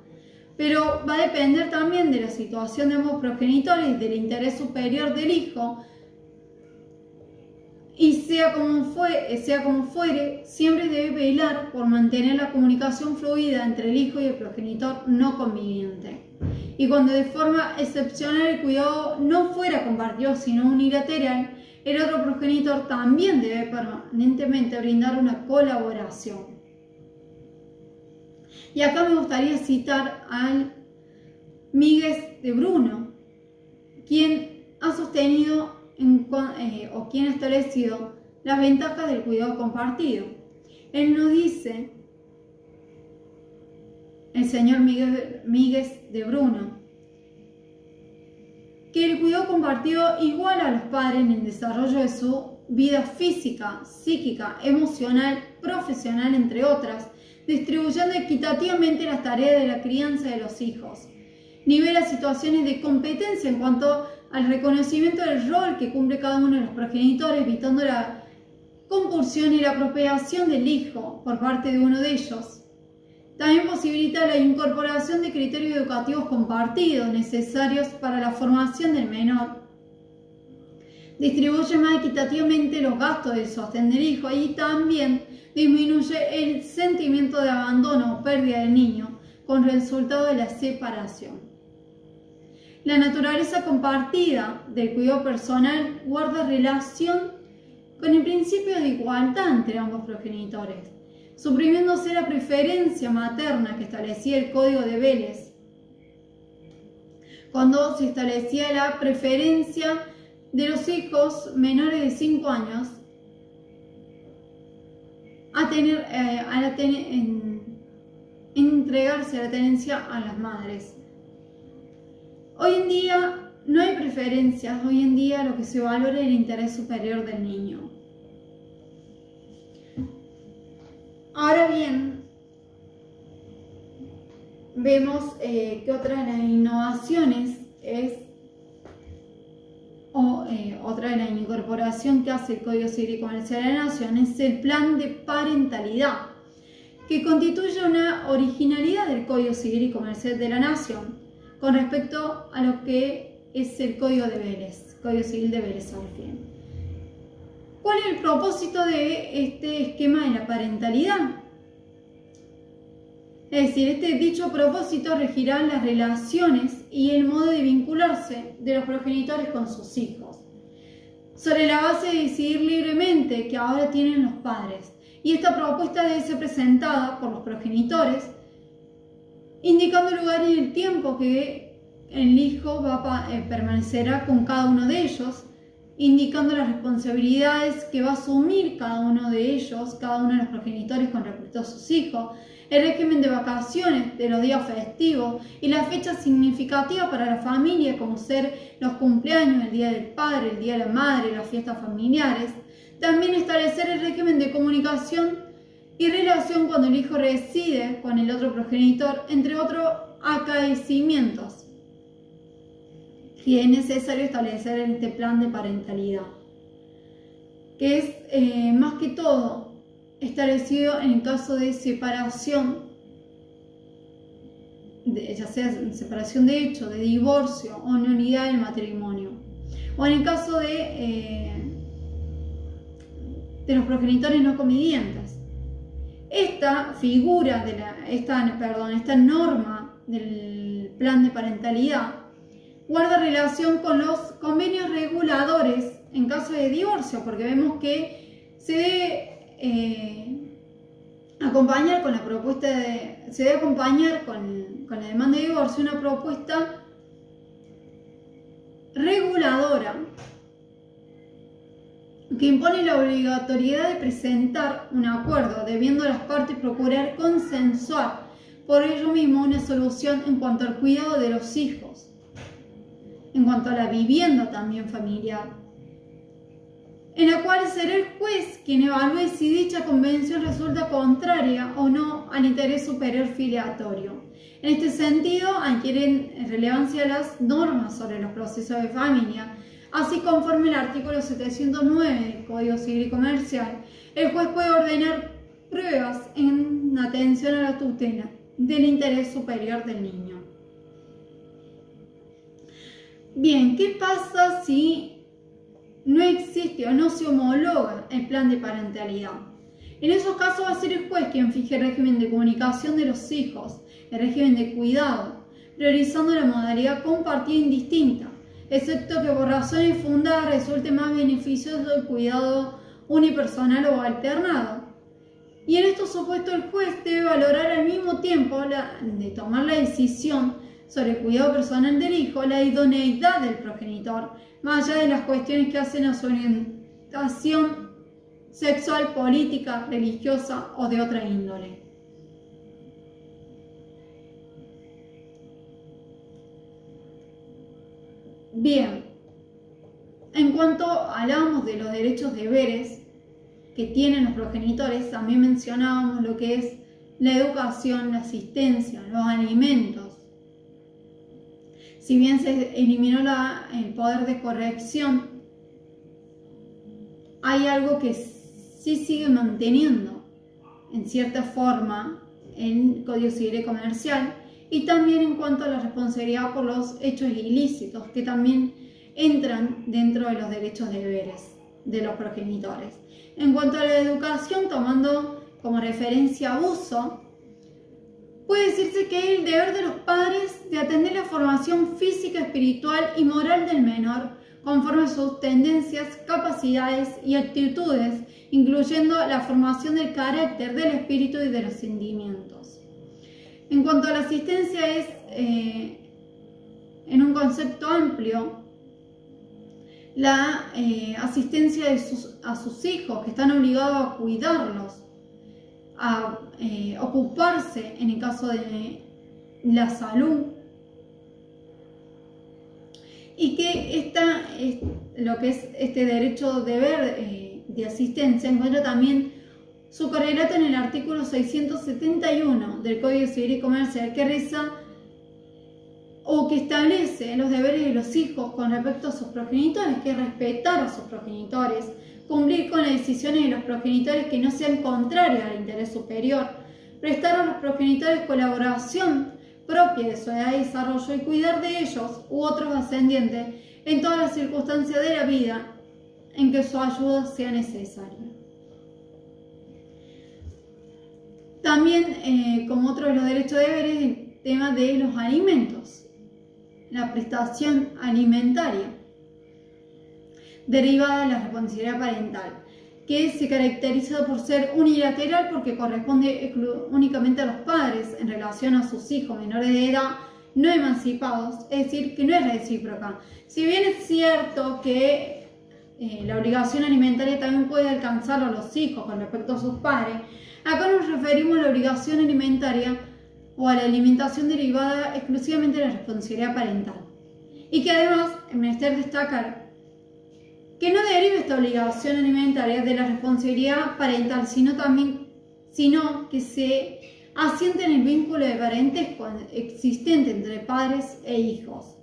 pero va a depender también de la situación de ambos progenitores y del interés superior del hijo. Y sea como fuere, siempre debe velar por mantener la comunicación fluida entre el hijo y el progenitor no conviviente. Y cuando de forma excepcional el cuidado no fuera compartido sino unilateral, el otro progenitor también debe permanentemente brindar una colaboración. Y acá me gustaría citar al Míguez de Bruno, quien ha sostenido o quien ha establecido las ventajas del cuidado compartido. Él nos dice, el señor Míguez de Bruno, que el cuidado compartido iguala a los padres en el desarrollo de su vida física, psíquica, emocional, profesional, entre otras, distribuyendo equitativamente las tareas de la crianza de los hijos. Nivela situaciones de competencia en cuanto al reconocimiento del rol que cumple cada uno de los progenitores, evitando la compulsión y la apropiación del hijo por parte de uno de ellos. También posibilita la incorporación de criterios educativos compartidos necesarios para la formación del menor. Distribuye más equitativamente los gastos de sostén del hijo y también disminuye el sentimiento de abandono o pérdida del niño con resultado de la separación. La naturaleza compartida del cuidado personal guarda relación con el principio de igualdad entre ambos progenitores, suprimiéndose la preferencia materna que establecía el Código de Vélez, cuando se establecía la preferencia de los hijos menores de 5 años entregarse a la tenencia a las madres. Hoy en día no hay preferencias, hoy en día lo que se valora es el interés superior del niño. Ahora bien, vemos que otra de las innovaciones es, otra de las incorporaciones que hace el Código Civil y Comercial de la Nación es el plan de parentalidad, que constituye una originalidad del Código Civil y Comercial de la Nación con respecto a lo que es el Código de Vélez, Código Civil de Vélez Sarsfield. ¿Cuál es el propósito de este esquema de la parentalidad? Es decir, dicho propósito regirá las relaciones y el modo de vincularse de los progenitores con sus hijos, sobre la base de decidir libremente que ahora tienen los padres. Y esta propuesta debe ser presentada por los progenitores, indicando el lugar y el tiempo que el hijo permanecerá con cada uno de ellos, indicando las responsabilidades que va a asumir cada uno de ellos, cada uno de los progenitores con respecto a sus hijos, el régimen de vacaciones, de los días festivos y las fechas significativas para la familia, como ser los cumpleaños, el día del padre, el día de la madre, las fiestas familiares. También establecer el régimen de comunicación y relación cuando el hijo reside con el otro progenitor, entre otros acaecimientos que es necesario establecer en este plan de parentalidad, que es más que todo establecido en el caso de separación, ya sea separación de hecho, de divorcio o nulidad del matrimonio, o en el caso de los progenitores no convivientes. Esta figura, esta norma del plan de parentalidad guarda relación con los convenios reguladores en caso de divorcio, porque vemos que se debe acompañar con la propuesta se debe acompañar con la demanda de divorcio una propuesta reguladora que impone la obligatoriedad de presentar un acuerdo, debiendo las partes procurar consensuar por ello mismo una solución en cuanto al cuidado de los hijos, en cuanto a la vivienda también familiar, en la cual será el juez quien evalúe si dicha convención resulta contraria o no al interés superior filiatorio. En este sentido, adquieren relevancia las normas sobre los procesos de familia. Así, conforme el artículo 709 del Código Civil y Comercial, el juez puede ordenar pruebas en atención a la tutela del interés superior del niño. Bien, ¿qué pasa si no existe o no se homologa el plan de parentalidad? En esos casos va a ser el juez quien fije el régimen de comunicación de los hijos, el régimen de cuidado, priorizando la modalidad compartida indistinta, excepto que por razones fundadas resulte más beneficioso el cuidado unipersonal o alternado. Y en estos supuestos el juez debe valorar al mismo tiempo de tomar la decisión sobre el cuidado personal del hijo, la idoneidad del progenitor, más allá de las cuestiones que hacen a su orientación sexual, política, religiosa o de otra índole. Bien, en cuanto hablábamos de los derechos deberes que tienen los progenitores, también mencionábamos lo que es la educación, la asistencia, los alimentos. Si bien se eliminó el poder de corrección, hay algo que sí sigue manteniendo en cierta forma el Código Civil y Comercial, y también en cuanto a la responsabilidad por los hechos ilícitos, que también entran dentro de los derechos deberes de los progenitores. En cuanto a la educación, tomando como referencia abuso, puede decirse que es el deber de los padres de atender la formación física, espiritual y moral del menor, conforme a sus tendencias, capacidades y actitudes, incluyendo la formación del carácter, del espíritu y de los sentimientos. En cuanto a la asistencia, es en un concepto amplio la asistencia a sus hijos, que están obligados a cuidarlos, a ocuparse en el caso de la salud lo que es este derecho-deber de asistencia encuentra también su correlato en el artículo 671 del Código Civil y Comercial, que reza o que establece los deberes de los hijos con respecto a sus progenitores, que es respetar a sus progenitores, cumplir con las decisiones de los progenitores que no sean contrarias al interés superior, prestar a los progenitores colaboración propia de su edad de desarrollo y cuidar de ellos u otros ascendientes en todas las circunstancias de la vida en que su ayuda sea necesaria. También, como otro de los derechos de deberes, el tema de los alimentos, la prestación alimentaria derivada de la responsabilidad parental, que se caracteriza por ser unilateral porque corresponde únicamente a los padres en relación a sus hijos menores de edad no emancipados, es decir, que no es recíproca. Si bien es cierto que la obligación alimentaria también puede alcanzar a los hijos con respecto a sus padres, acá nos referimos a la obligación alimentaria o a la alimentación derivada exclusivamente de la responsabilidad parental. Y que además es menester destacar que no deriva esta obligación alimentaria de la responsabilidad parental, sino que se asiente en el vínculo de parentesco existente entre padres e hijos.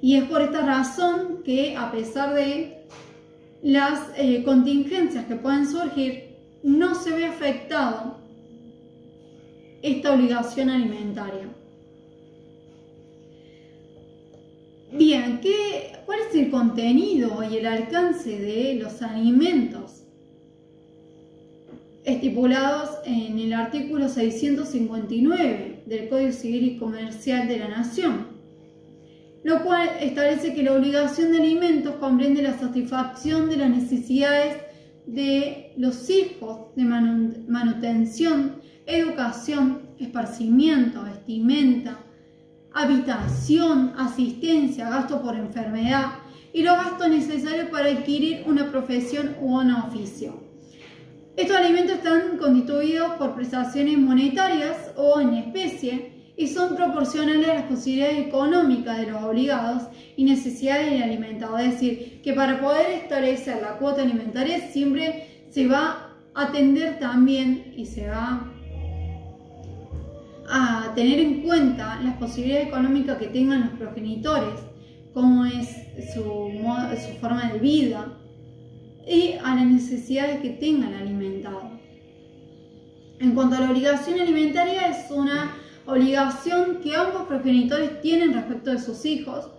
Y es por esta razón que, a pesar de las contingencias que pueden surgir, no se ve afectado esta obligación alimentaria. Bien, ¿cuál es el contenido y el alcance de los alimentos estipulados en el artículo 659 del Código Civil y Comercial de la Nación? Lo cual establece que la obligación de alimentos comprende la satisfacción de las necesidades de los hijos de manutención, educación, esparcimiento, vestimenta, habitación, asistencia, gasto por enfermedad y los gastos necesarios para adquirir una profesión u un oficio. Estos alimentos están constituidos por prestaciones monetarias o en especie y son proporcionales a las posibilidades económicas de los obligados y necesidades del alimentado. Es decir, que para poder establecer la cuota alimentaria siempre se va a atender también y se va a tener en cuenta las posibilidades económicas que tengan los progenitores, cómo es su forma de vida y a las necesidades que tenga el alimentado. En cuanto a la obligación alimentaria, es una obligación que ambos progenitores tienen respecto de sus hijos,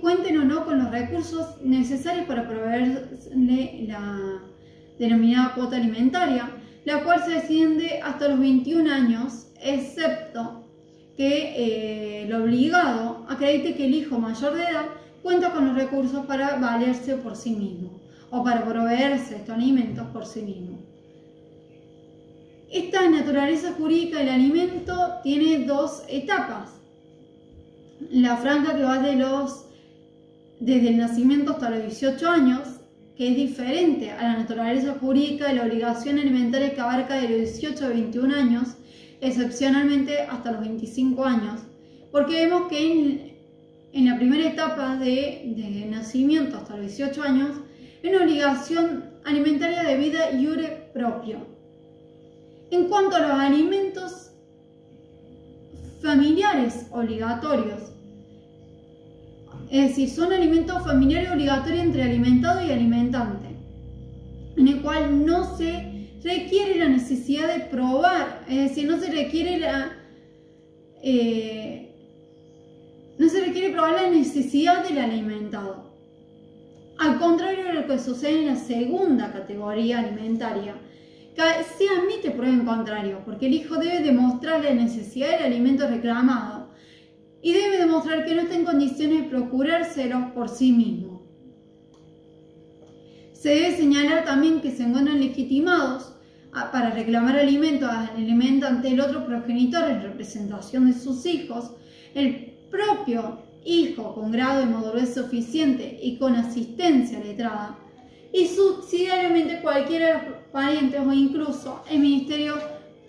cuenten o no con los recursos necesarios para proveerle la denominada cuota alimentaria, la cual se extiende hasta los 21 años, excepto que el obligado acredite que el hijo mayor de edad cuenta con los recursos para valerse por sí mismo o para proveerse estos alimentos por sí mismo. Esta naturaleza jurídica del alimento tiene dos etapas. La franja que va desde el nacimiento hasta los 18 años, que es diferente a la naturaleza jurídica de la obligación alimentaria que abarca de los 18 a 21 años, excepcionalmente hasta los 25 años, porque vemos que en la primera etapa de nacimiento hasta los 18 años es una obligación alimentaria de vida iure propio. En cuanto a los alimentos familiares obligatorios, es decir, son alimentos familiares obligatorios entre alimentado y alimentante, en el cual no se requiere la necesidad de probar, es decir, no se requiere probar la necesidad del alimentado. Al contrario de lo que sucede en la segunda categoría alimentaria, se admite prueba en contrario, porque el hijo debe demostrar la necesidad del alimento reclamado y debe demostrar que no está en condiciones de procurárselo por sí mismo. Se debe señalar también que se encuentran legitimados para reclamar alimentos al alimento ante el otro progenitor en representación de sus hijos, el propio hijo con grado de madurez suficiente y con asistencia letrada, y subsidiariamente cualquiera de los parientes o incluso el Ministerio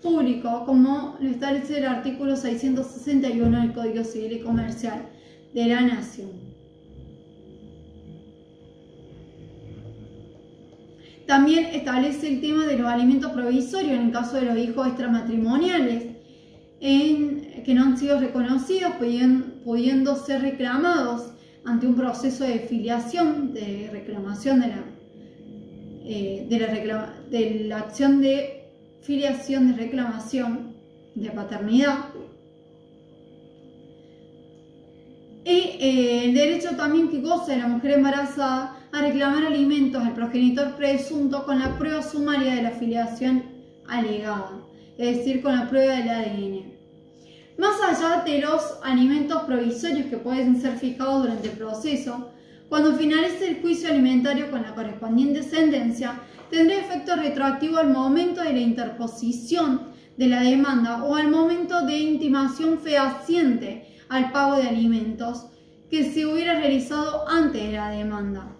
Público, como lo establece el artículo 661 del Código Civil y Comercial de la nación. También establece el tema de los alimentos provisorios en el caso de los hijos extramatrimoniales que no han sido reconocidos, pudiendo ser reclamados ante un proceso de filiación, de reclamación de la acción de filiación, de reclamación de paternidad. Y el derecho también que goza de la mujer embarazada a reclamar alimentos al progenitor presunto con la prueba sumaria de la filiación alegada, es decir, con la prueba del ADN. Más allá de los alimentos provisorios que pueden ser fijados durante el proceso, cuando finalice el juicio alimentario con la correspondiente sentencia, tendrá efecto retroactivo al momento de la interposición de la demanda o al momento de intimación fehaciente al pago de alimentos que se hubiera realizado antes de la demanda,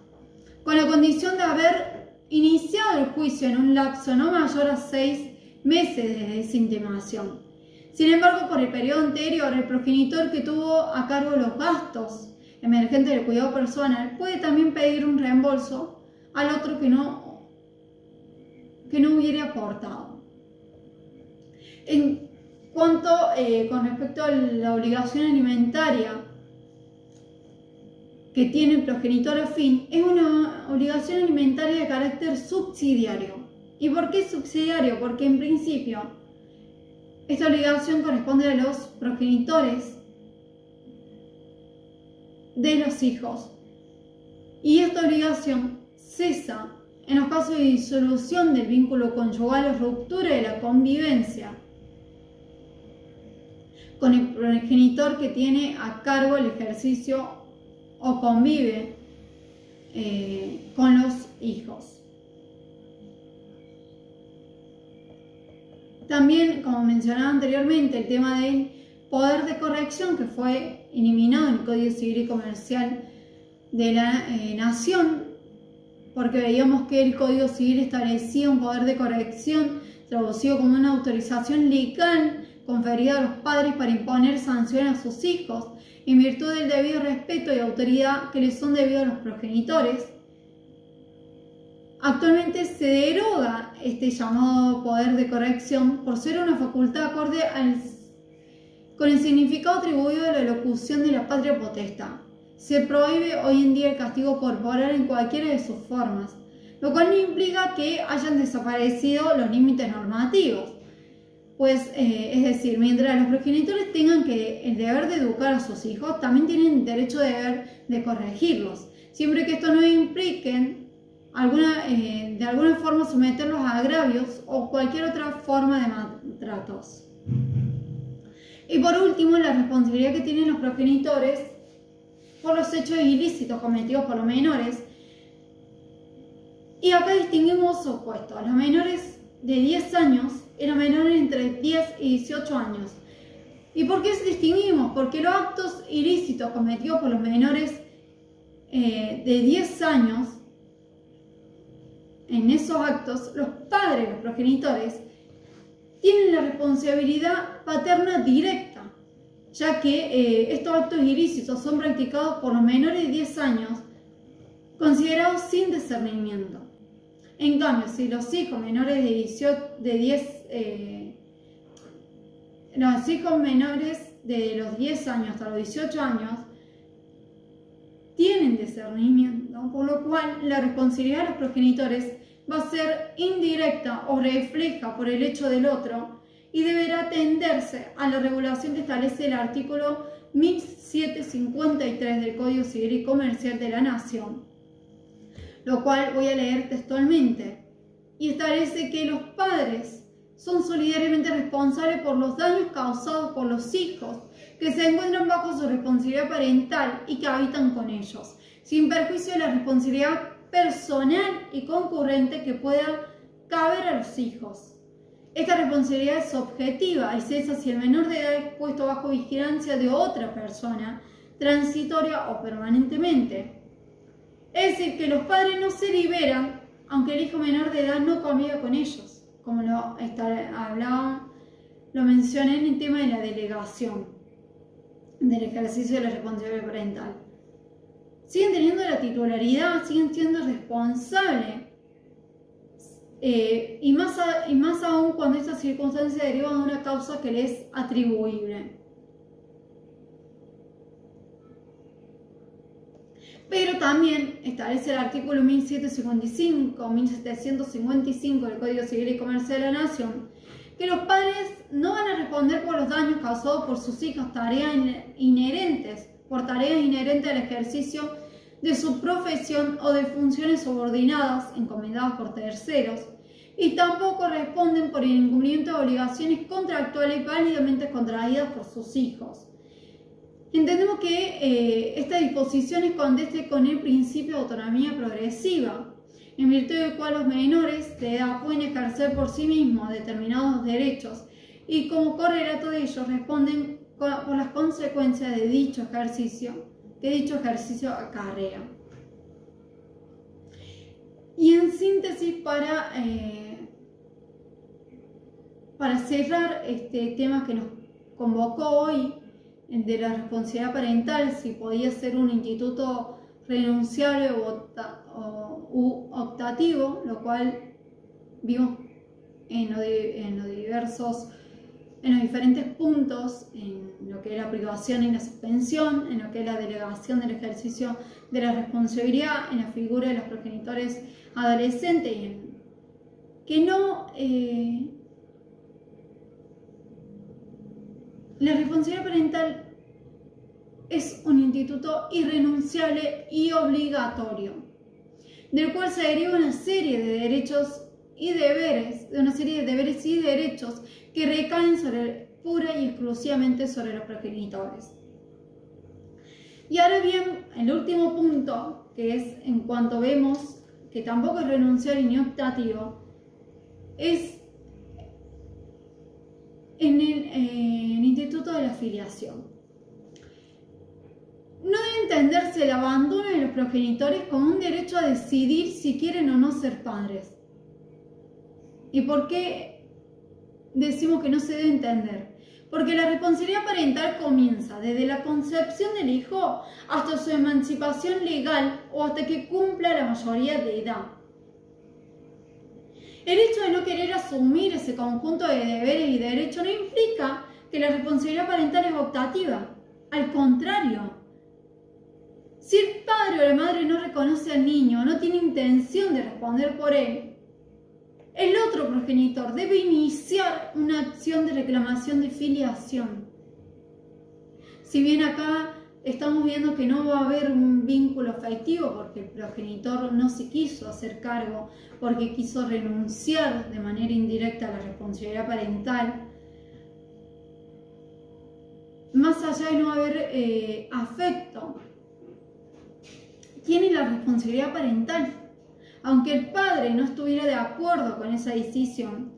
con la condición de haber iniciado el juicio en un lapso no mayor a 6 meses desde esa intimación. Sin embargo, por el periodo anterior, el progenitor que tuvo a cargo los gastos emergentes del cuidado personal puede también pedir un reembolso al otro que no hubiera aportado. En cuanto con respecto a la obligación alimentaria que tiene el progenitor afín, es una obligación alimentaria de carácter subsidiario. ¿Y por qué subsidiario? Porque en principio esta obligación corresponde a los progenitores de los hijos. Y esta obligación cesa en los casos de disolución del vínculo conyugal o ruptura de la convivencia con el progenitor que tiene a cargo el ejercicio o convive con los hijos. También, como mencionaba anteriormente, el tema del poder de corrección que fue eliminado en el Código Civil y Comercial de la Nación, porque veíamos que el Código Civil establecía un poder de corrección traducido como una autorización legal conferida a los padres para imponer sanciones a sus hijos en virtud del debido respeto y autoridad que les son debidos a los progenitores. Actualmente se deroga este llamado poder de corrección por ser una facultad acorde con el significado atribuido de la locución de la patria potestad. Se prohíbe hoy en día el castigo corporal en cualquiera de sus formas, lo cual no implica que hayan desaparecido los límites normativos. Pues, es decir, mientras los progenitores tengan el deber de educar a sus hijos, también tienen derecho de corregirlos, siempre que esto no implique de alguna forma someterlos a agravios o cualquier otra forma de maltratos. Y por último, la responsabilidad que tienen los progenitores por los hechos ilícitos cometidos por los menores. Y acá distinguimos opuestos. Los menores de 10 años y los menores entre 10 y 18 años. ¿Y por qué distinguimos? Porque los actos ilícitos cometidos por los menores de 10 años, en esos actos, los padres, los progenitores, tienen la responsabilidad paterna directa, ya que estos actos ilícitos son practicados por los menores de 10 años, considerados sin discernimiento. En cambio, si los hijos menores los hijos menores de los 10 años hasta los 18 años tienen discernimiento, por lo cual la responsabilidad de los progenitores va a ser indirecta o refleja por el hecho del otro y deberá atenderse a la regulación que establece el artículo 1753 del Código Civil y Comercial de la Nación, lo cual voy a leer textualmente, y establece que los padres son solidariamente responsables por los daños causados por los hijos que se encuentran bajo su responsabilidad parental y que habitan con ellos, sin perjuicio de la responsabilidad personal y concurrente que pueda caber a los hijos. Esta responsabilidad es objetiva y cesa si el menor de edad es puesto bajo vigilancia de otra persona, transitoria o permanentemente. Es decir, que los padres no se liberan aunque el hijo menor de edad no conviva con ellos, como lo mencioné en el tema de la delegación. del ejercicio de la responsabilidad parental. Siguen teniendo la titularidad, siguen siendo responsables, y más aún cuando esta circunstancia deriva de una causa que les es atribuible. Pero también establece el artículo 1755 del Código Civil y Comercial de la Nación que los padres no van a responder por los daños causados por sus hijos por tareas inherentes al ejercicio de su profesión o de funciones subordinadas encomendadas por terceros, y tampoco responden por el incumplimiento de obligaciones contractuales válidamente contraídas por sus hijos. Entendemos que esta disposición es condeste con el principio de autonomía progresiva, en virtud del cual los menores de edad pueden ejercer por sí mismos determinados derechos y como correlato de ellos responden por las consecuencias de dicho ejercicio acarrea. Y en síntesis, para cerrar este tema que nos convocó hoy, de la responsabilidad parental, si podía ser un instituto renunciable u optativo, lo cual vimos en los diferentes puntos, en lo que es la privación y la suspensión, en lo que es la delegación del ejercicio de la responsabilidad, en la figura de los progenitores adolescentes, y en que no... La responsabilidad parental es un instituto irrenunciable y obligatorio, del cual se deriva una serie de derechos y deberes, que recaen pura y exclusivamente sobre los progenitores. Y ahora bien, el último punto, que es en cuanto vemos que tampoco es renunciable ni optativo, es en el instituto de la filiación. No debe entenderse el abandono de los progenitores como un derecho a decidir si quieren o no ser padres. ¿Y por qué decimos que no se debe entender? Porque la responsabilidad parental comienza desde la concepción del hijo hasta su emancipación legal o hasta que cumpla la mayoría de edad. El hecho de no querer asumir ese conjunto de deberes y derechos no implica que la responsabilidad parental es optativa. Al contrario, si el padre o la madre no reconoce al niño o no tiene intención de responder por él, el otro progenitor debe iniciar una acción de reclamación de filiación. Si bien acá estamos viendo que no va a haber un vínculo afectivo porque el progenitor no se quiso hacer cargo, porque quiso renunciar de manera indirecta a la responsabilidad parental, más allá de no haber afecto, tiene la responsabilidad parental. Aunque el padre no estuviera de acuerdo con esa decisión,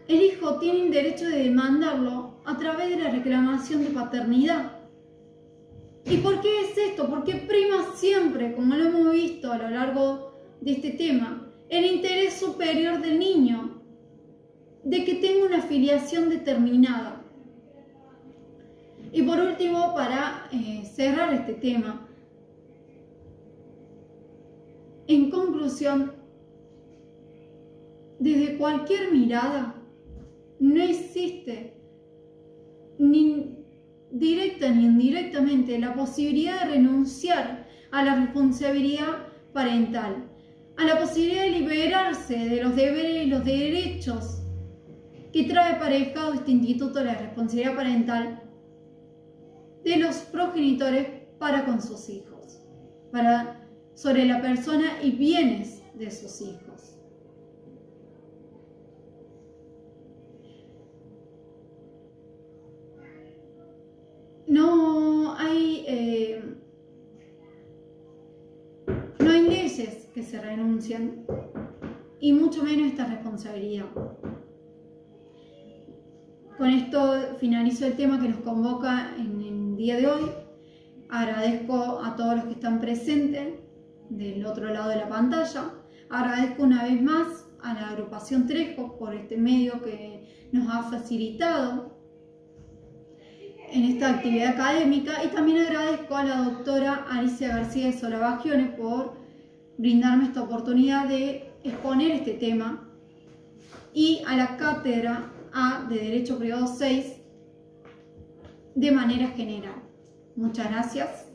el hijo tiene el derecho de demandarlo a través de la reclamación de paternidad. ¿Y por qué es esto? Porque prima siempre, como lo hemos visto a lo largo de este tema, el interés superior del niño, de que tenga una filiación determinada. Y por último, para cerrar este tema, en conclusión, desde cualquier mirada, no existe ni directa ni indirectamente la posibilidad de renunciar a la responsabilidad parental, a la posibilidad de liberarse de los deberes y los derechos que trae aparejado este instituto de la responsabilidad parental de los progenitores para con sus hijos, sobre la persona y bienes de sus hijos. No hay leyes que se renuncien, y mucho menos esta responsabilidad. Con esto finalizo el tema que nos convoca en el día de hoy. Agradezco a todos los que están presentes del otro lado de la pantalla. Agradezco una vez más a la agrupación Trejo por este medio que nos ha facilitado en esta actividad académica, y también agradezco a la doctora Alicia García de Solabagione por brindarme esta oportunidad de exponer este tema, y a la Cátedra A de Derecho Privado 6 de manera general. Muchas gracias.